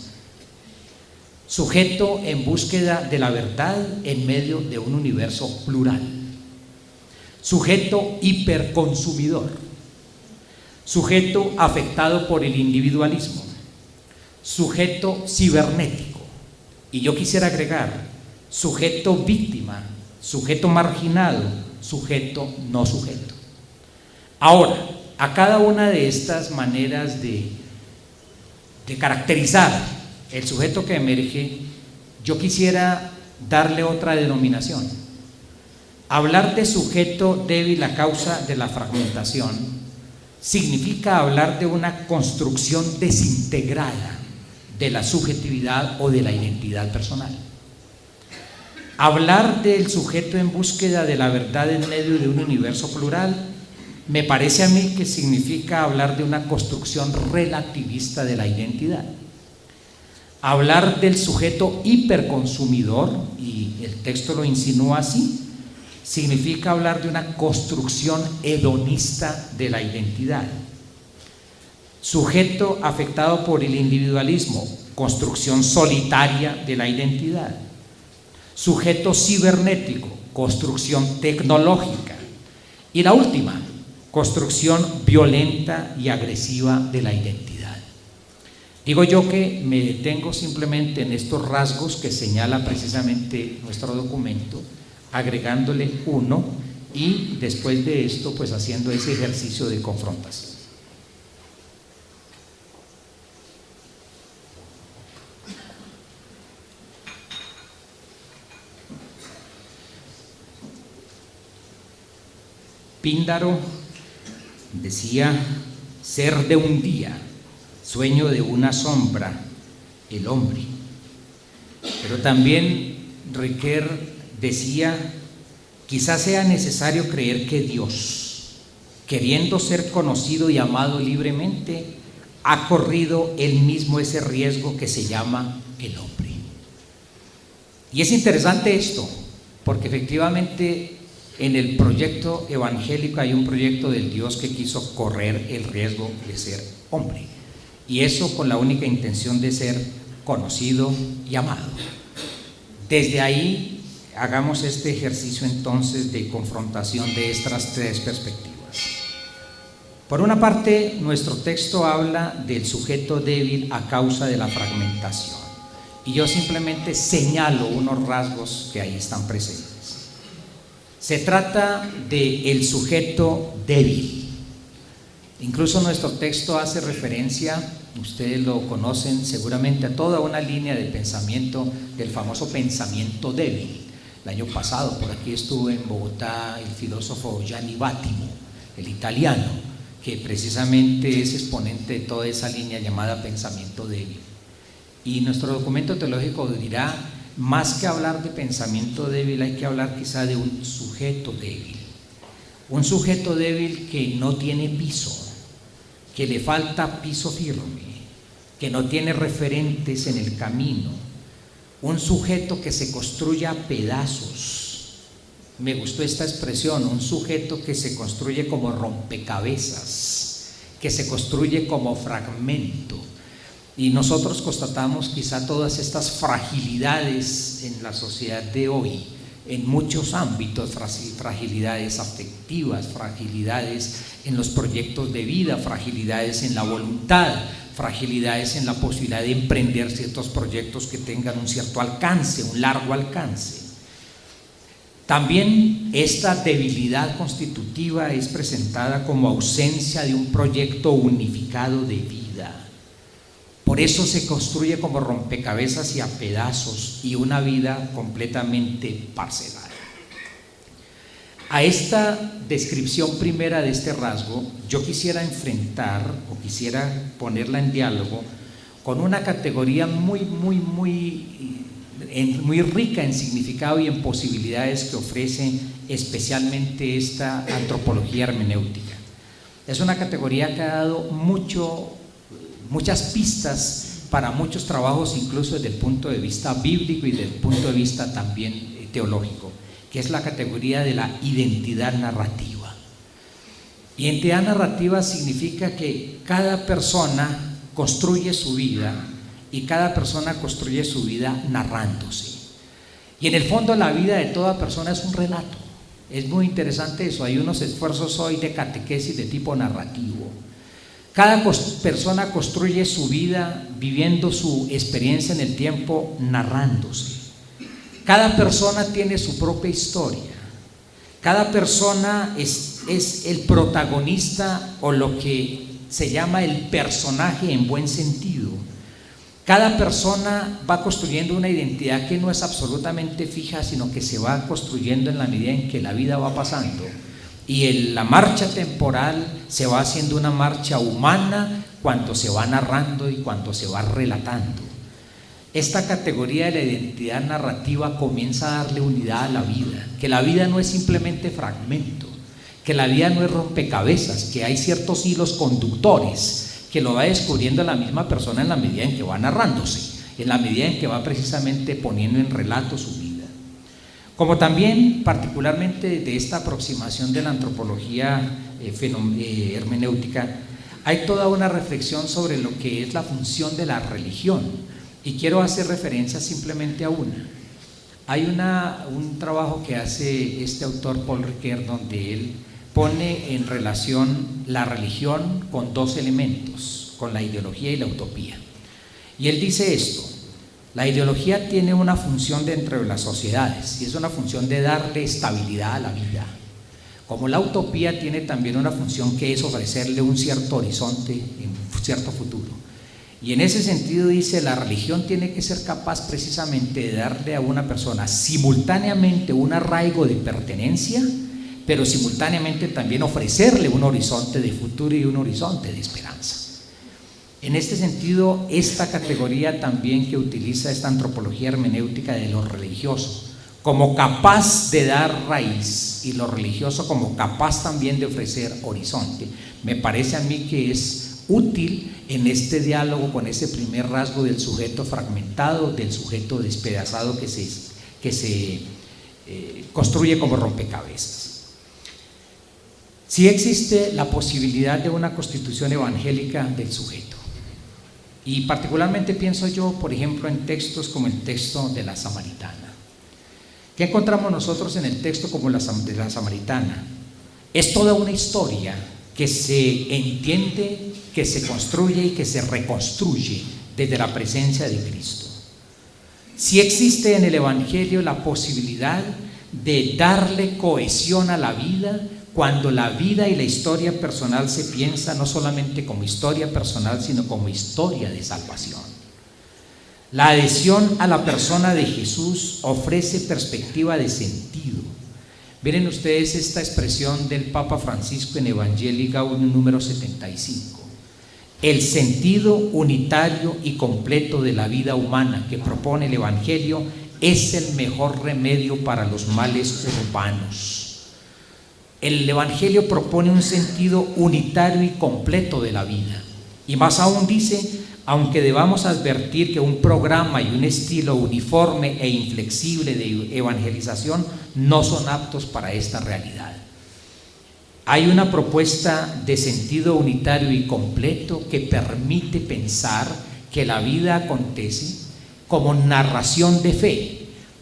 sujeto en búsqueda de la verdad en medio de un universo plural, sujeto hiperconsumidor, sujeto afectado por el individualismo, sujeto cibernético, y yo quisiera agregar sujeto víctima, sujeto marginado, sujeto no sujeto. Ahora, a cada una de estas maneras de caracterizar el sujeto que emerge, yo quisiera darle otra denominación. Hablar de sujeto débil a causa de la fragmentación significa hablar de una construcción desintegrada de la subjetividad o de la identidad personal. Hablar del sujeto en búsqueda de la verdad en medio de un universo plural me parece a mí que significa hablar de una construcción relativista de la identidad. Hablar del sujeto hiperconsumidor, y el texto lo insinúa así, significa hablar de una construcción hedonista de la identidad. Sujeto afectado por el individualismo, construcción solitaria de la identidad. Sujeto cibernético, construcción tecnológica. Y la última, construcción violenta y agresiva de la identidad. Digo yo que me detengo simplemente en estos rasgos que señala precisamente nuestro documento, agregándole uno, y después de esto pues haciendo ese ejercicio de confrontación. Píndaro decía: ser de un día, sueño de una sombra, el hombre. Pero también Riquet decía: quizás sea necesario creer que Dios, queriendo ser conocido y amado libremente, ha corrido él mismo ese riesgo que se llama el hombre. Y es interesante esto, porque efectivamente en el proyecto evangélico hay un proyecto del Dios que quiso correr el riesgo de ser hombre, y eso con la única intención de ser conocido y amado. Desde ahí hagamos este ejercicio entonces de confrontación de estas tres perspectivas. Por una parte, nuestro texto habla del sujeto débil a causa de la fragmentación, y yo simplemente señalo unos rasgos que ahí están presentes. Se trata del sujeto débil. Incluso nuestro texto hace referencia, ustedes lo conocen seguramente, a toda una línea de pensamiento del famoso pensamiento débil. El año pasado por aquí estuvo en Bogotá el filósofo Gianni Vattimo, el italiano, que precisamente es exponente de toda esa línea llamada pensamiento débil. Y nuestro documento teológico dirá: más que hablar de pensamiento débil, hay que hablar quizá de un sujeto débil. Un sujeto débil que no tiene piso, que le falta piso firme, que no tiene referentes en el camino. Un sujeto que se construye a pedazos. Me gustó esta expresión: un sujeto que se construye como rompecabezas, que se construye como fragmento. Y nosotros constatamos quizá todas estas fragilidades en la sociedad de hoy, en muchos ámbitos: fragilidades afectivas, fragilidades en los proyectos de vida, fragilidades en la voluntad, fragilidades en la posibilidad de emprender ciertos proyectos que tengan un cierto alcance, un largo alcance. También esta debilidad constitutiva es presentada como ausencia de un proyecto unificado de vida. Por eso se construye como rompecabezas y a pedazos, y una vida completamente parcelada. A esta descripción primera de este rasgo, yo quisiera enfrentar, o quisiera ponerla en diálogo, con una categoría muy rica en significado y en posibilidades que ofrece especialmente esta antropología hermenéutica. Es una categoría que ha dado muchas pistas para muchos trabajos, incluso desde el punto de vista bíblico y desde el punto de vista también teológico, que es la categoría de la identidad narrativa. Identidad narrativa significa que cada persona construye su vida, y cada persona construye su vida narrándose. Y en el fondo la vida de toda persona es un relato. Es muy interesante eso. Hay unos esfuerzos hoy de catequesis de tipo narrativo. Cada persona construye su vida viviendo su experiencia en el tiempo, narrándose. Cada persona tiene su propia historia. Cada persona es el protagonista, o lo que se llama el personaje en buen sentido. Cada persona va construyendo una identidad que no es absolutamente fija, sino que se va construyendo en la medida en que la vida va pasando. Y la marcha temporal se va haciendo una marcha humana cuando se va narrando y cuando se va relatando. Esta categoría de la identidad narrativa comienza a darle unidad a la vida, que la vida no es simplemente fragmento, que la vida no es rompecabezas, que hay ciertos hilos conductores que lo va descubriendo la misma persona en la medida en que va narrándose, en la medida en que va precisamente poniendo en relato su vida. Como también, particularmente de esta aproximación de la antropología hermenéutica, hay toda una reflexión sobre lo que es la función de la religión, y quiero hacer referencia simplemente a una. Hay un trabajo que hace este autor Paul Ricoeur, donde él pone en relación la religión con dos elementos, con la ideología y la utopía. Y él dice esto: la ideología tiene una función dentro de las sociedades, y es una función de darle estabilidad a la vida, como la utopía tiene también una función que es ofrecerle un cierto horizonte, un cierto futuro. Y en ese sentido dice: la religión tiene que ser capaz precisamente de darle a una persona simultáneamente un arraigo de pertenencia, pero simultáneamente también ofrecerle un horizonte de futuro y un horizonte de esperanza. En este sentido, esta categoría también que utiliza esta antropología hermenéutica de lo religioso como capaz de dar raíz y lo religioso como capaz también de ofrecer horizonte, me parece a mí que es útil en este diálogo con ese primer rasgo del sujeto fragmentado, del sujeto despedazado que se construye como rompecabezas. Sí existe la posibilidad de una constitución evangélica del sujeto, y particularmente pienso yo, por ejemplo, en textos como el texto de la Samaritana. ¿Qué encontramos nosotros en el texto como de la Samaritana? Es toda una historia que se entiende, que se construye y que se reconstruye desde la presencia de Cristo. Sí existe en el Evangelio la posibilidad de darle cohesión a la vida cuando la vida y la historia personal se piensa no solamente como historia personal, sino como historia de salvación. La adhesión a la persona de Jesús ofrece perspectiva de sentido. Miren ustedes esta expresión del Papa Francisco en Evangelii Gaudium número 75. El sentido unitario y completo de la vida humana que propone el Evangelio es el mejor remedio para los males urbanos. El Evangelio propone un sentido unitario y completo de la vida. Y más aún dice, aunque debamos advertir que un programa y un estilo uniforme e inflexible de evangelización no son aptos para esta realidad. Hay una propuesta de sentido unitario y completo que permite pensar que la vida acontece como narración de fe.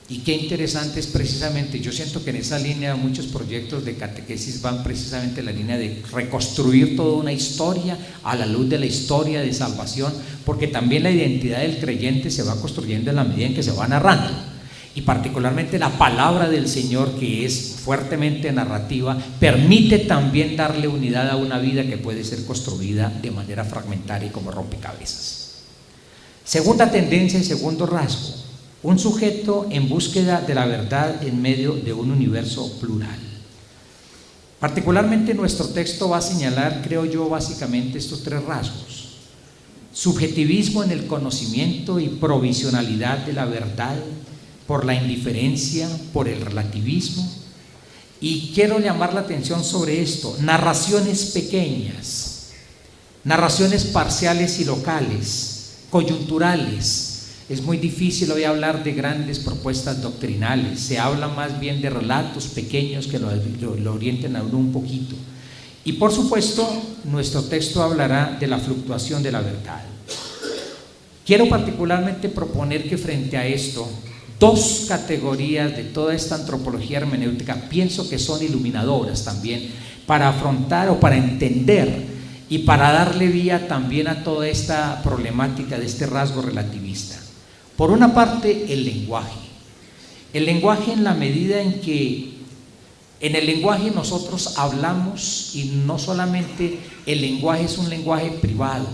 Y qué interesante es precisamente, yo siento que en esa línea muchos proyectos de catequesis van precisamente en la línea de reconstruir toda una historia a la luz de la historia de salvación, porque también la identidad del creyente se va construyendo en la medida en que se va narrando, y particularmente la palabra del Señor, que es fuertemente narrativa, permite también darle unidad a una vida que puede ser construida de manera fragmentaria y como rompecabezas. Segunda tendencia y segundo rasgo: un sujeto en búsqueda de la verdad en medio de un universo plural. Particularmente nuestro texto va a señalar, creo yo, básicamente estos tres rasgos: subjetivismo en el conocimiento y provisionalidad de la verdad por la indiferencia, por el relativismo. Y quiero llamar la atención sobre esto: narraciones pequeñas, narraciones parciales y locales, coyunturales. Es muy difícil hoy hablar de grandes propuestas doctrinales, se habla más bien de relatos pequeños que lo orienten a uno un poquito. Y por supuesto, nuestro texto hablará de la fluctuación de la verdad. Quiero particularmente proponer que frente a esto, dos categorías de toda esta antropología hermenéutica pienso que son iluminadoras también para afrontar o para entender y para darle vía también a toda esta problemática de este rasgo relativista. Por una parte, el lenguaje. El lenguaje en la medida en que en el lenguaje nosotros hablamos, y no solamente el lenguaje es un lenguaje privado.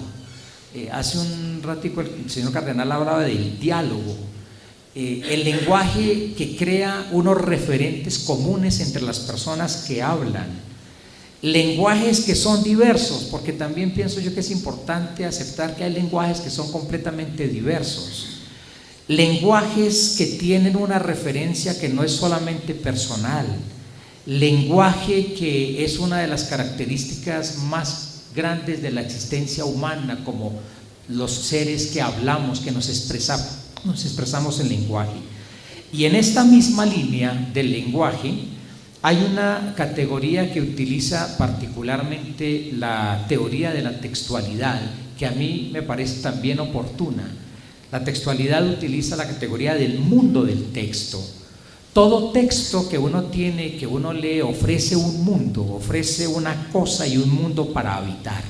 Hace un ratico el señor cardenal hablaba del diálogo. El lenguaje que crea unos referentes comunes entre las personas que hablan. Lenguajes que son diversos, porque también pienso yo que es importante aceptar que hay lenguajes que son completamente diversos. Lenguajes que tienen una referencia que no es solamente personal, lenguaje que es una de las características más grandes de la existencia humana, como los seres que hablamos, que nos expresamos en lenguaje. Y en esta misma línea del lenguaje hay una categoría que utiliza particularmente la teoría de la textualidad, que a mí me parece también oportuna. La textualidad utiliza la categoría del mundo del texto. Todo texto que uno tiene, que uno lee, ofrece un mundo, ofrece una cosa y un mundo para habitar.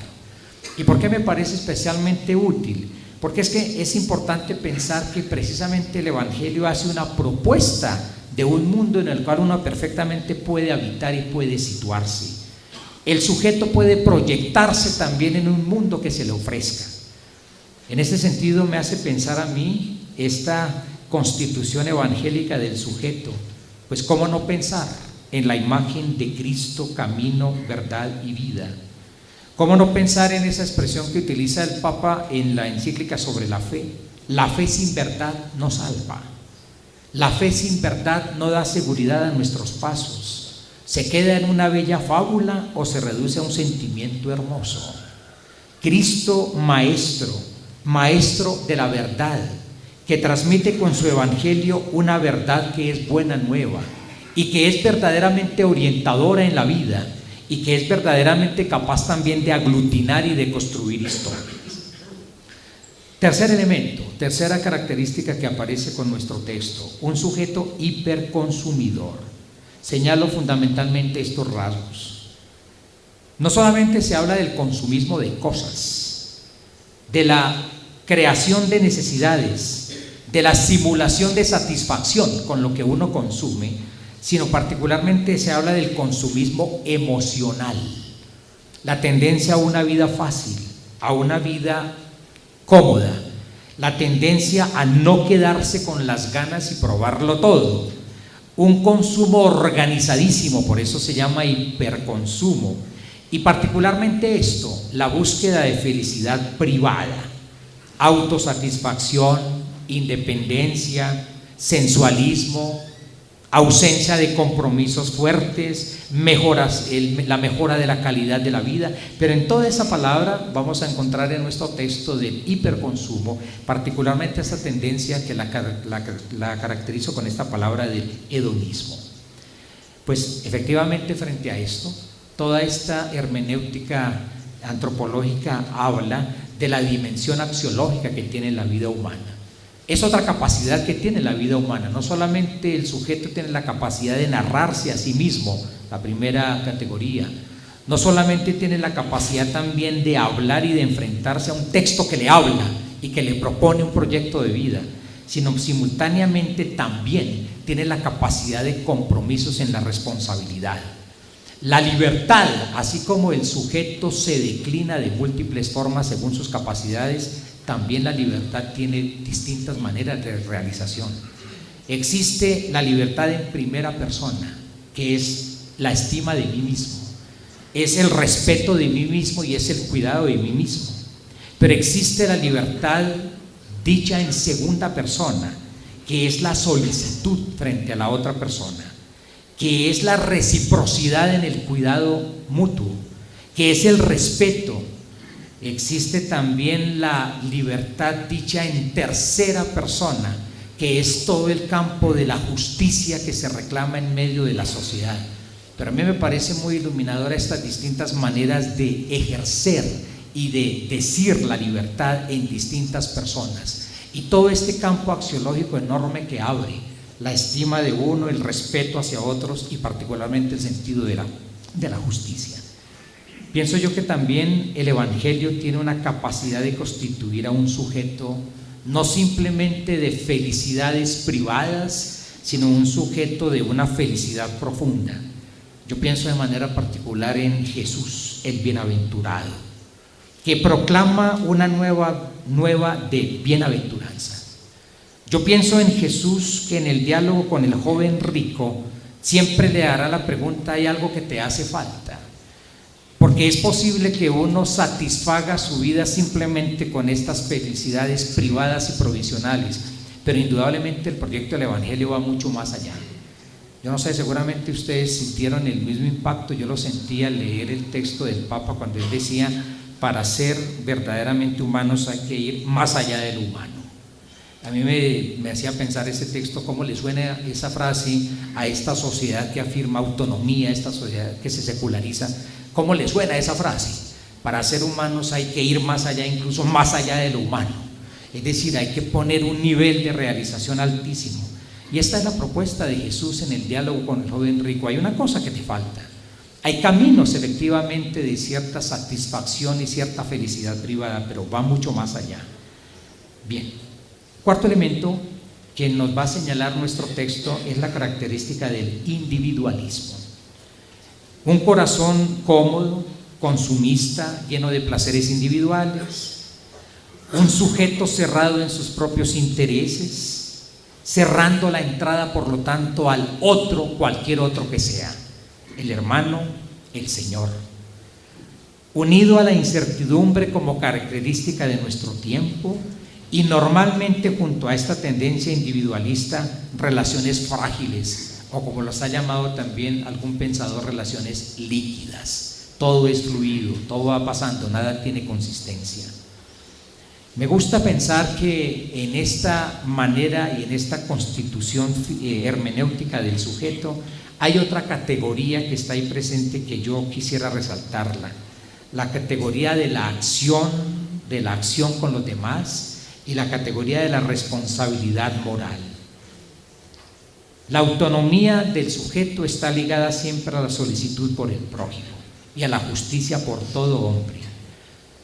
¿Y por qué me parece especialmente útil? Porque es que es importante pensar que precisamente el Evangelio hace una propuesta de un mundo en el cual uno perfectamente puede habitar y puede situarse. El sujeto puede proyectarse también en un mundo que se le ofrezca. En ese sentido me hace pensar a mí esta constitución evangélica del sujeto. Pues cómo no pensar en la imagen de Cristo, camino, verdad y vida. ¿Cómo no pensar en esa expresión que utiliza el Papa en la encíclica sobre la fe? La fe sin verdad no salva. La fe sin verdad no da seguridad a nuestros pasos. ¿Se queda en una bella fábula o se reduce a un sentimiento hermoso? Cristo, maestro de la verdad, que transmite con su evangelio una verdad que es buena nueva y que es verdaderamente orientadora en la vida y que es verdaderamente capaz también de aglutinar y de construir historias. Tercer elemento, tercera característica que aparece con nuestro texto, un sujeto hiperconsumidor. Señalo fundamentalmente estos rasgos. No solamente se habla del consumismo de cosas, de la creación de necesidades, de la simulación de satisfacción con lo que uno consume, sino particularmente se habla del consumismo emocional, la tendencia a una vida fácil, a una vida cómoda, la tendencia a no quedarse con las ganas y probarlo todo, un consumo organizadísimo, por eso se llama hiperconsumo, y particularmente esto, la búsqueda de felicidad privada, autosatisfacción, independencia, sensualismo, ausencia de compromisos fuertes, la mejora de la calidad de la vida. Pero en toda esa palabra vamos a encontrar en nuestro texto del hiperconsumo, particularmente esa tendencia que la caracterizo con esta palabra del hedonismo. Pues efectivamente frente a esto, toda esta hermenéutica antropológica habla de la dimensión axiológica que tiene la vida humana. Es otra capacidad que tiene la vida humana. No solamente el sujeto tiene la capacidad de narrarse a sí mismo, la primera categoría, no solamente tiene la capacidad también de hablar y de enfrentarse a un texto que le habla y que le propone un proyecto de vida, sino simultáneamente también tiene la capacidad de compromisos en la responsabilidad. La libertad, así como el sujeto se declina de múltiples formas según sus capacidades, también la libertad tiene distintas maneras de realización. Existe la libertad en primera persona, que es la estima de mí mismo, es el respeto de mí mismo y es el cuidado de mí mismo. Pero existe la libertad dicha en segunda persona, que es la solicitud frente a la otra persona, que es la reciprocidad en el cuidado mutuo, que es el respeto. Existe también la libertad dicha en tercera persona, que es todo el campo de la justicia que se reclama en medio de la sociedad. Pero a mí me parece muy iluminadora estas distintas maneras de ejercer y de decir la libertad en distintas personas. Y todo este campo axiológico enorme que abre la estima de uno, el respeto hacia otros y particularmente el sentido de la justicia. Pienso yo que también el Evangelio tiene una capacidad de constituir a un sujeto no simplemente de felicidades privadas, sino un sujeto de una felicidad profunda. Yo pienso de manera particular en Jesús, el bienaventurado, que proclama una nueva de bienaventuranza. Yo pienso en Jesús, que en el diálogo con el joven rico siempre le hará la pregunta: ¿hay algo que te hace falta? Porque es posible que uno satisfaga su vida simplemente con estas felicidades privadas y provisionales, pero indudablemente el proyecto del Evangelio va mucho más allá. Yo no sé, seguramente ustedes sintieron el mismo impacto. Yo lo sentí al leer el texto del Papa cuando él decía: para ser verdaderamente humanos hay que ir más allá del humano. A mí me hacía pensar ese texto, cómo le suena esa frase a esta sociedad que afirma autonomía, esta sociedad que se seculariza. ¿Cómo le suena esa frase? Para ser humanos hay que ir más allá, incluso más allá de lo humano. Es decir, hay que poner un nivel de realización altísimo. Y esta es la propuesta de Jesús en el diálogo con el joven rico. Hay una cosa que te falta. Hay caminos efectivamente de cierta satisfacción y cierta felicidad privada, pero va mucho más allá. Bien, cuarto elemento que nos va a señalar nuestro texto es la característica del individualismo. Un corazón cómodo, consumista, lleno de placeres individuales, un sujeto cerrado en sus propios intereses, cerrando la entrada por lo tanto al otro, cualquier otro que sea. el hermano, el Señor. Unido a la incertidumbre como característica de nuestro tiempo y normalmente junto a esta tendencia individualista, relaciones frágiles, o como los ha llamado también algún pensador, relaciones líquidas. Todo es fluido, todo va pasando, nada tiene consistencia. Me gusta pensar que en esta manera y en esta constitución hermenéutica del sujeto hay otra categoría que está ahí presente que yo quisiera resaltarla, la categoría de la acción con los demás y la categoría de la responsabilidad moral. La autonomía del sujeto está ligada siempre a la solicitud por el prójimo y a la justicia por todo hombre.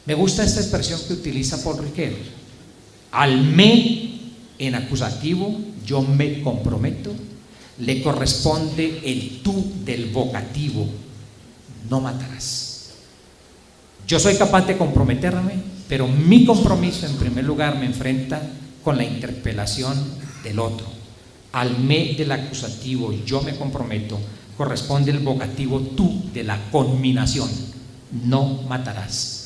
Me gusta esta expresión que utiliza Paul Ricoeur. Al me en acusativo, yo me comprometo, le corresponde el tú del vocativo, no matarás. Yo soy capaz de comprometerme, pero mi compromiso en primer lugar me enfrenta con la interpelación del otro. Al me del acusativo, yo me comprometo, corresponde el vocativo tú de la conminación, no matarás.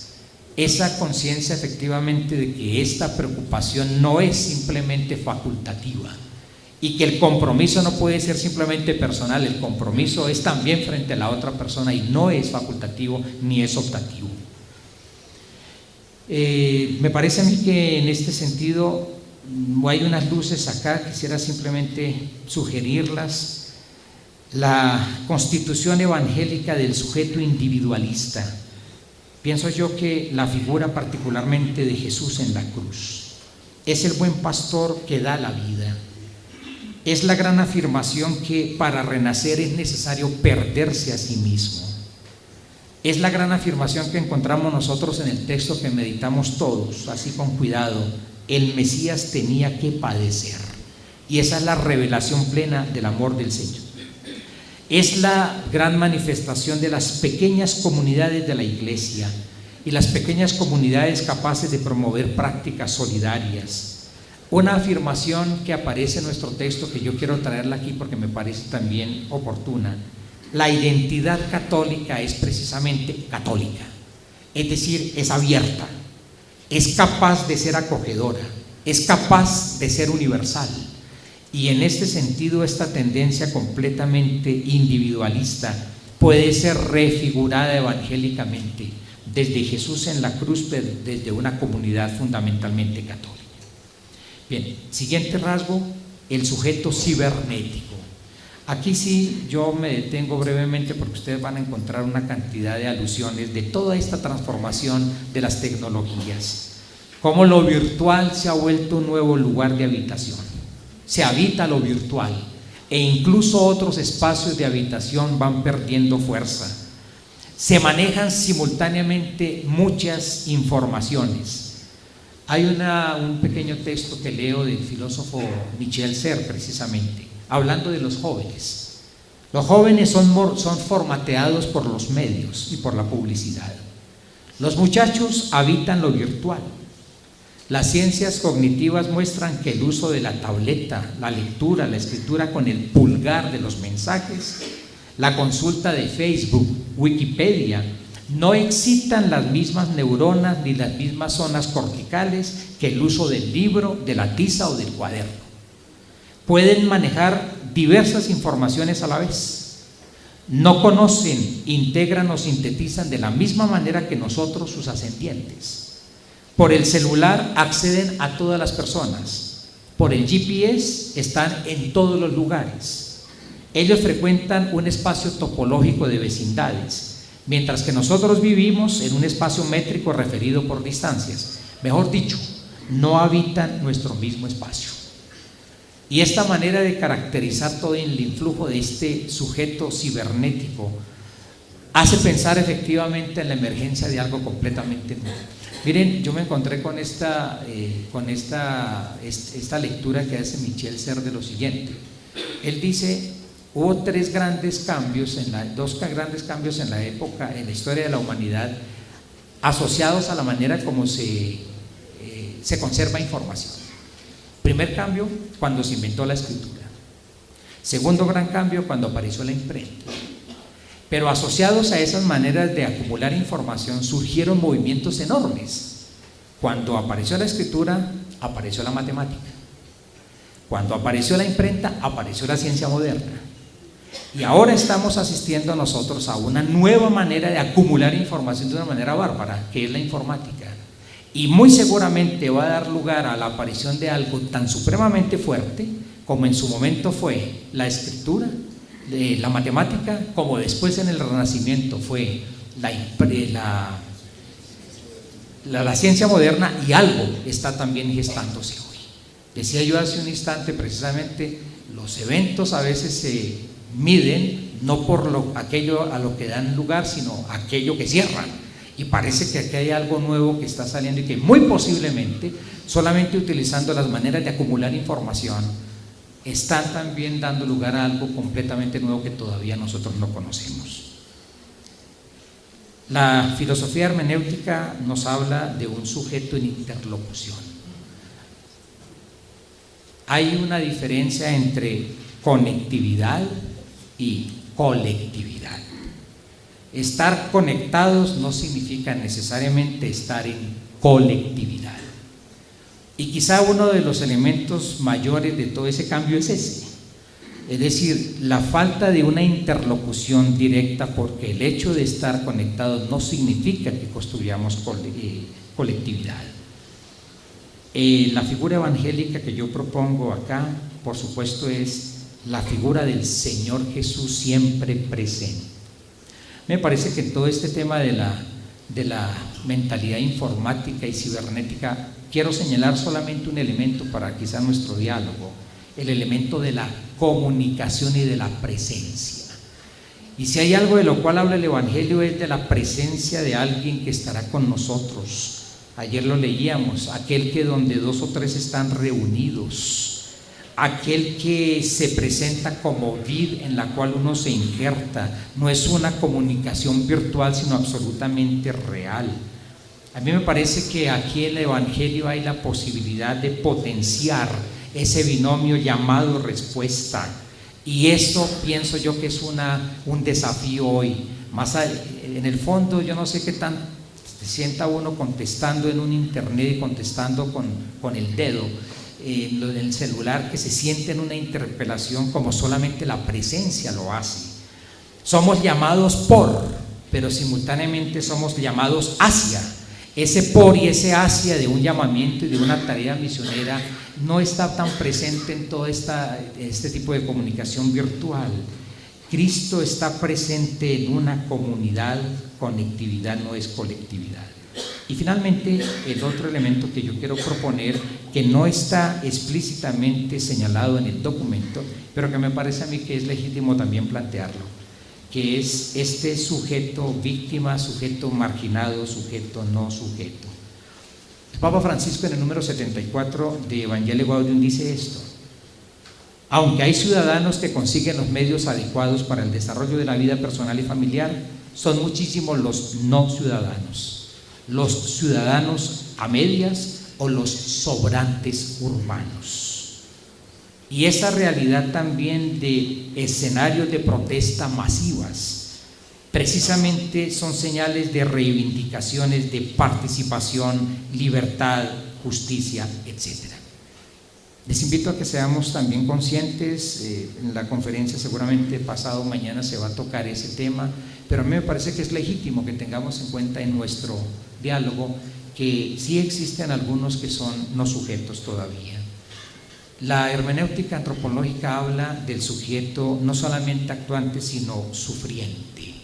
Esa conciencia efectivamente de que esta preocupación no es simplemente facultativa y que el compromiso no puede ser simplemente personal, el compromiso es también frente a la otra persona y no es facultativo ni es optativo. Me parece a mí que en este sentido hay unas luces acá, quisiera simplemente sugerirlas. La constitución evangélica del sujeto individualista. Pienso yo que la figura particularmente de Jesús en la cruz es el buen pastor que da la vida. Es la gran afirmación que para renacer es necesario perderse a sí mismo. Es la gran afirmación que encontramos nosotros en el texto que meditamos todos, así con cuidado. El Mesías tenía que padecer. Y esa es la revelación plena del amor del Señor. Es la gran manifestación de las pequeñas comunidades de la iglesia y las pequeñas comunidades capaces de promover prácticas solidarias. Una afirmación que aparece en nuestro texto que yo quiero traerla aquí porque me parece también oportuna. La identidad católica es precisamente católica, es decir, es abierta, es capaz de ser acogedora, es capaz de ser universal. Y en este sentido, esta tendencia completamente individualista puede ser refigurada evangélicamente desde Jesús en la cruz, desde una comunidad fundamentalmente católica. Bien, siguiente rasgo, el sujeto cibernético. Aquí sí yo me detengo brevemente porque ustedes van a encontrar una cantidad de alusiones de toda esta transformación de las tecnologías. Cómo lo virtual se ha vuelto un nuevo lugar de habitación. Se habita lo virtual e incluso otros espacios de habitación van perdiendo fuerza. Se manejan simultáneamente muchas informaciones. Hay un pequeño texto que leo del filósofo Michel Serres precisamente, hablando de los jóvenes. Los jóvenes son formateados por los medios y por la publicidad. Los muchachos habitan lo virtual. Las ciencias cognitivas muestran que el uso de la tableta, la lectura, la escritura con el pulgar de los mensajes, la consulta de Facebook, Wikipedia, no excitan las mismas neuronas ni las mismas zonas corticales que el uso del libro, de la tiza o del cuaderno. Pueden manejar diversas informaciones a la vez. No conocen, integran o sintetizan de la misma manera que nosotros sus ascendientes. Por el celular acceden a todas las personas. Por el GPS están en todos los lugares. Ellos frecuentan un espacio topológico de vecindades, mientras que nosotros vivimos en un espacio métrico referido por distancias. Mejor dicho, no habitan nuestro mismo espacio. Y esta manera de caracterizar todo el influjo de este sujeto cibernético hace pensar efectivamente en la emergencia de algo completamente nuevo. Miren, yo me encontré con esta lectura que hace Michel Serres de lo siguiente. Él dice, hubo dos grandes cambios en la época, en la historia de la humanidad, asociados a la manera como se conserva información. Primer cambio, cuando se inventó la escritura. Segundo gran cambio, cuando apareció la imprenta. Pero asociados a esas maneras de acumular información surgieron movimientos enormes. Cuando apareció la escritura, apareció la matemática. Cuando apareció la imprenta, apareció la ciencia moderna. Y ahora estamos asistiendo nosotros a una nueva manera de acumular información de una manera bárbara, que es la informática. Y muy seguramente va a dar lugar a la aparición de algo tan supremamente fuerte como en su momento fue la escritura, la matemática, como después en el Renacimiento fue la ciencia moderna, y algo está también gestándose hoy. Decía yo hace un instante, precisamente, los eventos a veces se miden no por aquello a lo que dan lugar, sino aquello que cierran. Y parece que aquí hay algo nuevo que está saliendo y que muy posiblemente, solamente utilizando las maneras de acumular información, están también dando lugar a algo completamente nuevo que todavía nosotros no conocemos. La filosofía hermenéutica nos habla de un sujeto en interlocución. Hay una diferencia entre conectividad y colectividad. Estar conectados no significa necesariamente estar en colectividad. Y quizá uno de los elementos mayores de todo ese cambio es ese. Es decir, la falta de una interlocución directa, porque el hecho de estar conectados no significa que construyamos colectividad. La figura evangélica que yo propongo acá, por supuesto, es la figura del Señor Jesús siempre presente. Me parece que todo este tema de la mentalidad informática y cibernética, quiero señalar solamente un elemento para quizá nuestro diálogo, el elemento de la comunicación y de la presencia. Y si hay algo de lo cual habla el Evangelio, es de la presencia de alguien que estará con nosotros. Ayer lo leíamos, aquel que donde 2 o 3 están reunidos, aquel que se presenta como vid en la cual uno se injerta. No es una comunicación virtual, sino absolutamente real. A mí me parece que aquí en el Evangelio hay la posibilidad de potenciar ese binomio llamado respuesta, y eso pienso yo que es un desafío hoy. En el fondo yo no sé qué tan se sienta uno contestando en un internet y contestando con el dedo en el celular, que se siente en una interpelación como solamente la presencia lo hace. Somos llamados por, pero simultáneamente somos llamados hacia. Ese por y ese hacia de un llamamiento y de una tarea misionera no está tan presente en todo este tipo de comunicación virtual. Cristo está presente en una comunidad. Conectividad no es colectividad. Y finalmente, el otro elemento que yo quiero proponer, que no está explícitamente señalado en el documento, pero que me parece a mí que es legítimo también plantearlo, que es este sujeto víctima, sujeto marginado, sujeto no sujeto. El Papa Francisco, en el número 74 de Evangelii Gaudium, dice esto: aunque hay ciudadanos que consiguen los medios adecuados para el desarrollo de la vida personal y familiar, son muchísimos los no ciudadanos, los ciudadanos a medias o los sobrantes urbanos. Y esa realidad también de escenarios de protesta masivas precisamente son señales de reivindicaciones de participación, libertad, justicia, etc. Les invito a que seamos también conscientes. En la conferencia seguramente pasado mañana se va a tocar ese tema, pero a mí me parece que es legítimo que tengamos en cuenta en nuestro diálogo que sí existen algunos que son no sujetos todavía. La hermenéutica antropológica habla del sujeto no solamente actuante, sino sufriente.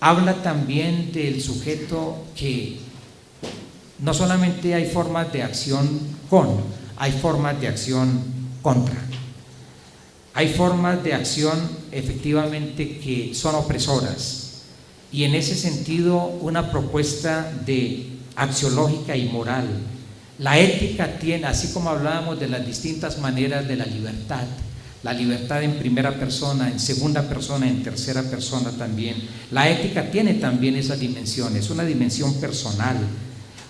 Habla también del sujeto que no solamente hay formas de acción hay formas de acción contra. Hay formas de acción efectivamente que son opresoras, y en ese sentido una propuesta de axiológica y moral. La ética tiene, así como hablábamos de las distintas maneras de la libertad en primera persona, en segunda persona, en tercera persona también, la ética tiene también esas dimensiones, una dimensión personal,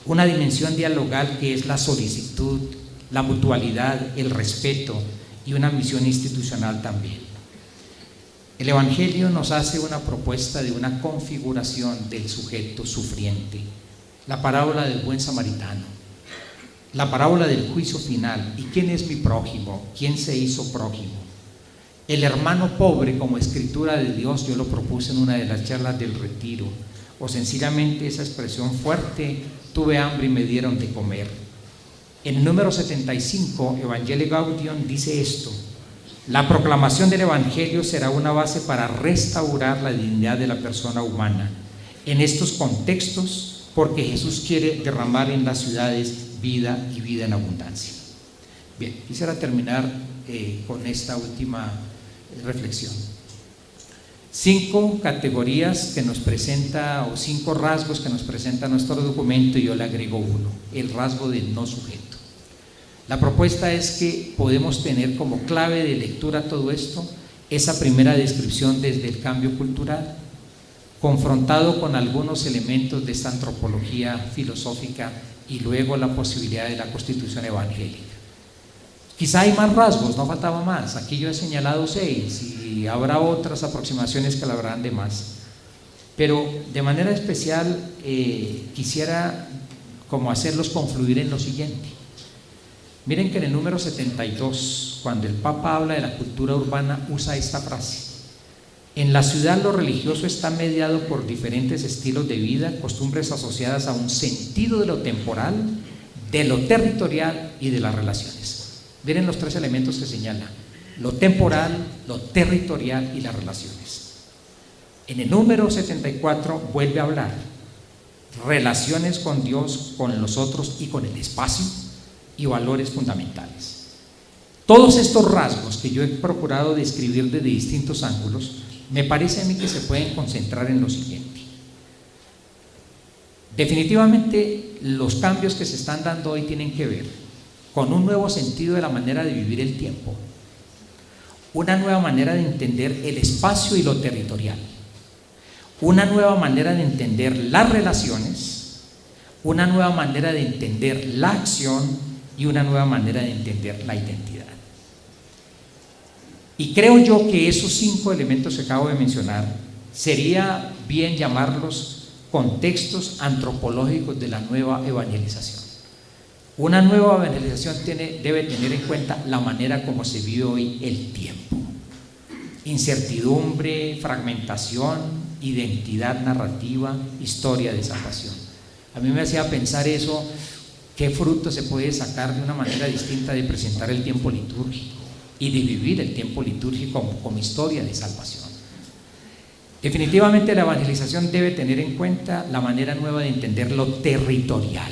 una dimensión dialogal que es la solicitud, la mutualidad, el respeto, y una misión institucional también. El Evangelio nos hace una propuesta de una configuración del sujeto sufriente, la parábola del buen samaritano, la parábola del juicio final. ¿Y quién es mi prójimo? ¿Quién se hizo prójimo? El hermano pobre como escritura de Dios, yo lo propuse en una de las charlas del retiro, o sencillamente esa expresión fuerte: tuve hambre y me dieron de comer. En el número 75, Evangelii Gaudium dice esto: la proclamación del Evangelio será una base para restaurar la dignidad de la persona humana en estos contextos, porque Jesús quiere derramar en las ciudades vida y vida en abundancia. Bien, quisiera terminar con esta última reflexión. 5 categorías que nos presenta, o 5 rasgos que nos presenta nuestro documento, y yo le agrego uno: el rasgo del no sujeto. La propuesta es que podemos tener como clave de lectura todo esto, esa primera descripción desde el cambio cultural, confrontado con algunos elementos de esta antropología filosófica, y luego la posibilidad de la constitución evangélica. Quizá hay más rasgos, no faltaba más. Aquí yo he señalado 6 y habrá otras aproximaciones que hablarán de más. Pero de manera especial quisiera como hacerlos confluir en lo siguiente. Miren que en el número 72, cuando el Papa habla de la cultura urbana, usa esta frase: en la ciudad lo religioso está mediado por diferentes estilos de vida, costumbres asociadas a un sentido de lo temporal, de lo territorial y de las relaciones. Miren los 3 elementos que señala: lo temporal, lo territorial y las relaciones. En el número 74 vuelve a hablar: relaciones con Dios, con los otros y con el espacio, y valores fundamentales. Todos estos rasgos que yo he procurado describir desde distintos ángulos, me parece a mí que se pueden concentrar en lo siguiente. Definitivamente los cambios que se están dando hoy tienen que ver con un nuevo sentido de la manera de vivir el tiempo, una nueva manera de entender el espacio y lo territorial, una nueva manera de entender las relaciones, una nueva manera de entender la acción y una nueva manera de entender la identidad. Y creo yo que esos 5 elementos que acabo de mencionar sería bien llamarlos contextos antropológicos de la nueva evangelización. Una nueva evangelización debe tener en cuenta la manera como se vive hoy el tiempo: incertidumbre, fragmentación, identidad narrativa, historia de salvación. A mí me hacía pensar eso: ¿qué fruto se puede sacar de una manera distinta de presentar el tiempo litúrgico y de vivir el tiempo litúrgico como historia de salvación? Definitivamente la evangelización debe tener en cuenta la manera nueva de entender lo territorial.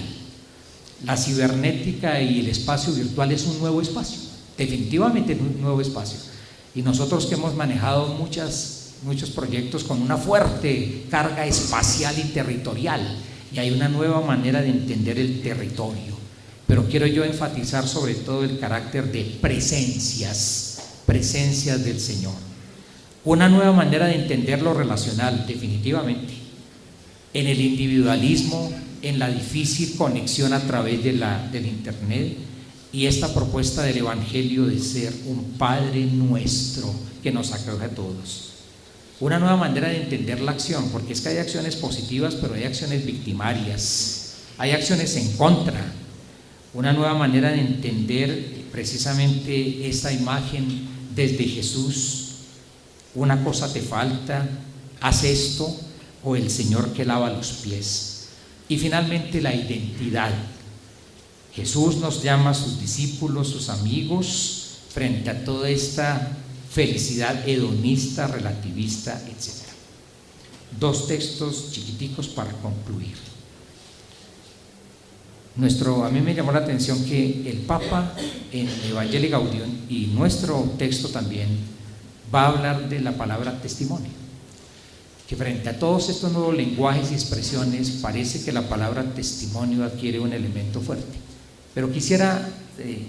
La cibernética y el espacio virtual es un nuevo espacio, definitivamente es un nuevo espacio. Y nosotros que hemos manejado muchos proyectos con una fuerte carga espacial y territorial, y hay una nueva manera de entender el territorio, pero quiero yo enfatizar sobre todo el carácter de presencias del Señor. Una nueva manera de entender lo relacional, definitivamente, en el individualismo, en la difícil conexión a través del internet, y esta propuesta del Evangelio de ser un Padre nuestro que nos acoge a todos. Una nueva manera de entender la acción, porque es que hay acciones positivas, pero hay acciones victimarias, hay acciones en contra. Una nueva manera de entender precisamente esta imagen desde Jesús: una cosa te falta, haz esto, o el Señor que lava los pies. Y finalmente la identidad. Jesús nos llama a sus discípulos, sus amigos, frente a toda esta felicidad hedonista, relativista, etc. 2 textos chiquiticos para concluir. A mí me llamó la atención que el Papa en Evangelii Gaudium, y nuestro texto también, va a hablar de la palabra testimonio, que frente a todos estos nuevos lenguajes y expresiones parece que la palabra testimonio adquiere un elemento fuerte. Pero quisiera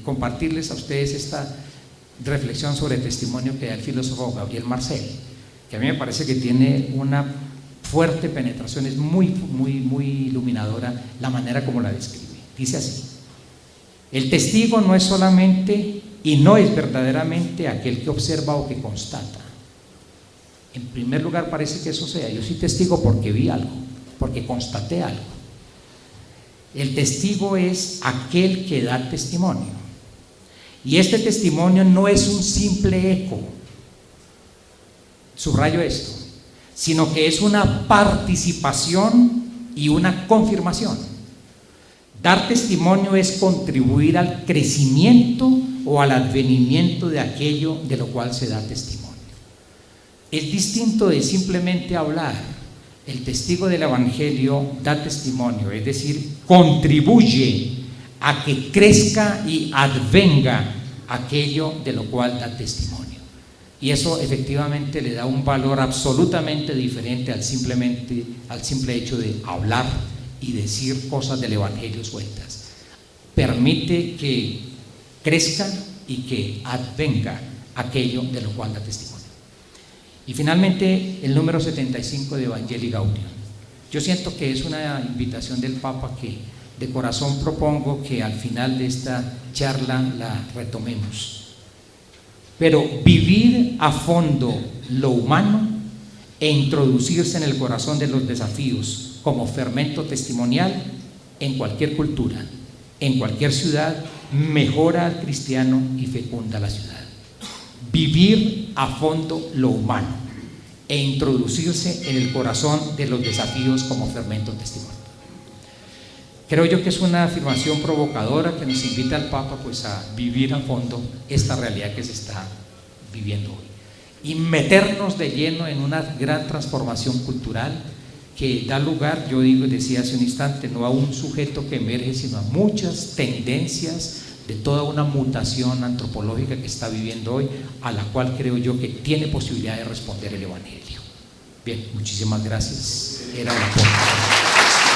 compartirles a ustedes esta reflexión sobre testimonio que da el filósofo Gabriel Marcel, que a mí me parece que tiene una fuerte penetración, es muy iluminadora la manera como la describe. Dice así: el testigo no es solamente y no es verdaderamente aquel que observa o que constata. En primer lugar, parece que eso sea. Yo soy testigo porque vi algo, porque constaté algo. El testigo es aquel que da testimonio. Y este testimonio no es un simple eco, subrayo esto, sino que es una participación y una confirmación. Dar testimonio es contribuir al crecimiento o al advenimiento de aquello de lo cual se da testimonio. Es distinto de simplemente hablar. El testigo del Evangelio da testimonio, es decir, contribuye a que crezca y advenga aquello de lo cual da testimonio. Y eso efectivamente le da un valor absolutamente diferente al simple hecho de hablar y decir cosas del Evangelio sueltas. Permite que crezca y que advenga aquello de lo cual da testimonio. Y finalmente el número 75 de Evangelii Gaudium. Yo siento que es una invitación del Papa que de corazón propongo que al final de esta charla la retomemos. Pero vivir a fondo lo humano e introducirse en el corazón de los desafíos como fermento testimonial en cualquier cultura, en cualquier ciudad, mejora al cristiano y fecunda la ciudad. Vivir a fondo lo humano e introducirse en el corazón de los desafíos como fermento testimonial. Creo yo que es una afirmación provocadora que nos invita al Papa pues a vivir a fondo esta realidad que se está viviendo hoy y meternos de lleno en una gran transformación cultural que da lugar, yo decía hace un instante, no a un sujeto que emerge, sino a muchas tendencias de toda una mutación antropológica que está viviendo hoy, a la cual creo yo que tiene posibilidad de responder el Evangelio. Bien, muchísimas gracias. Era un aporte.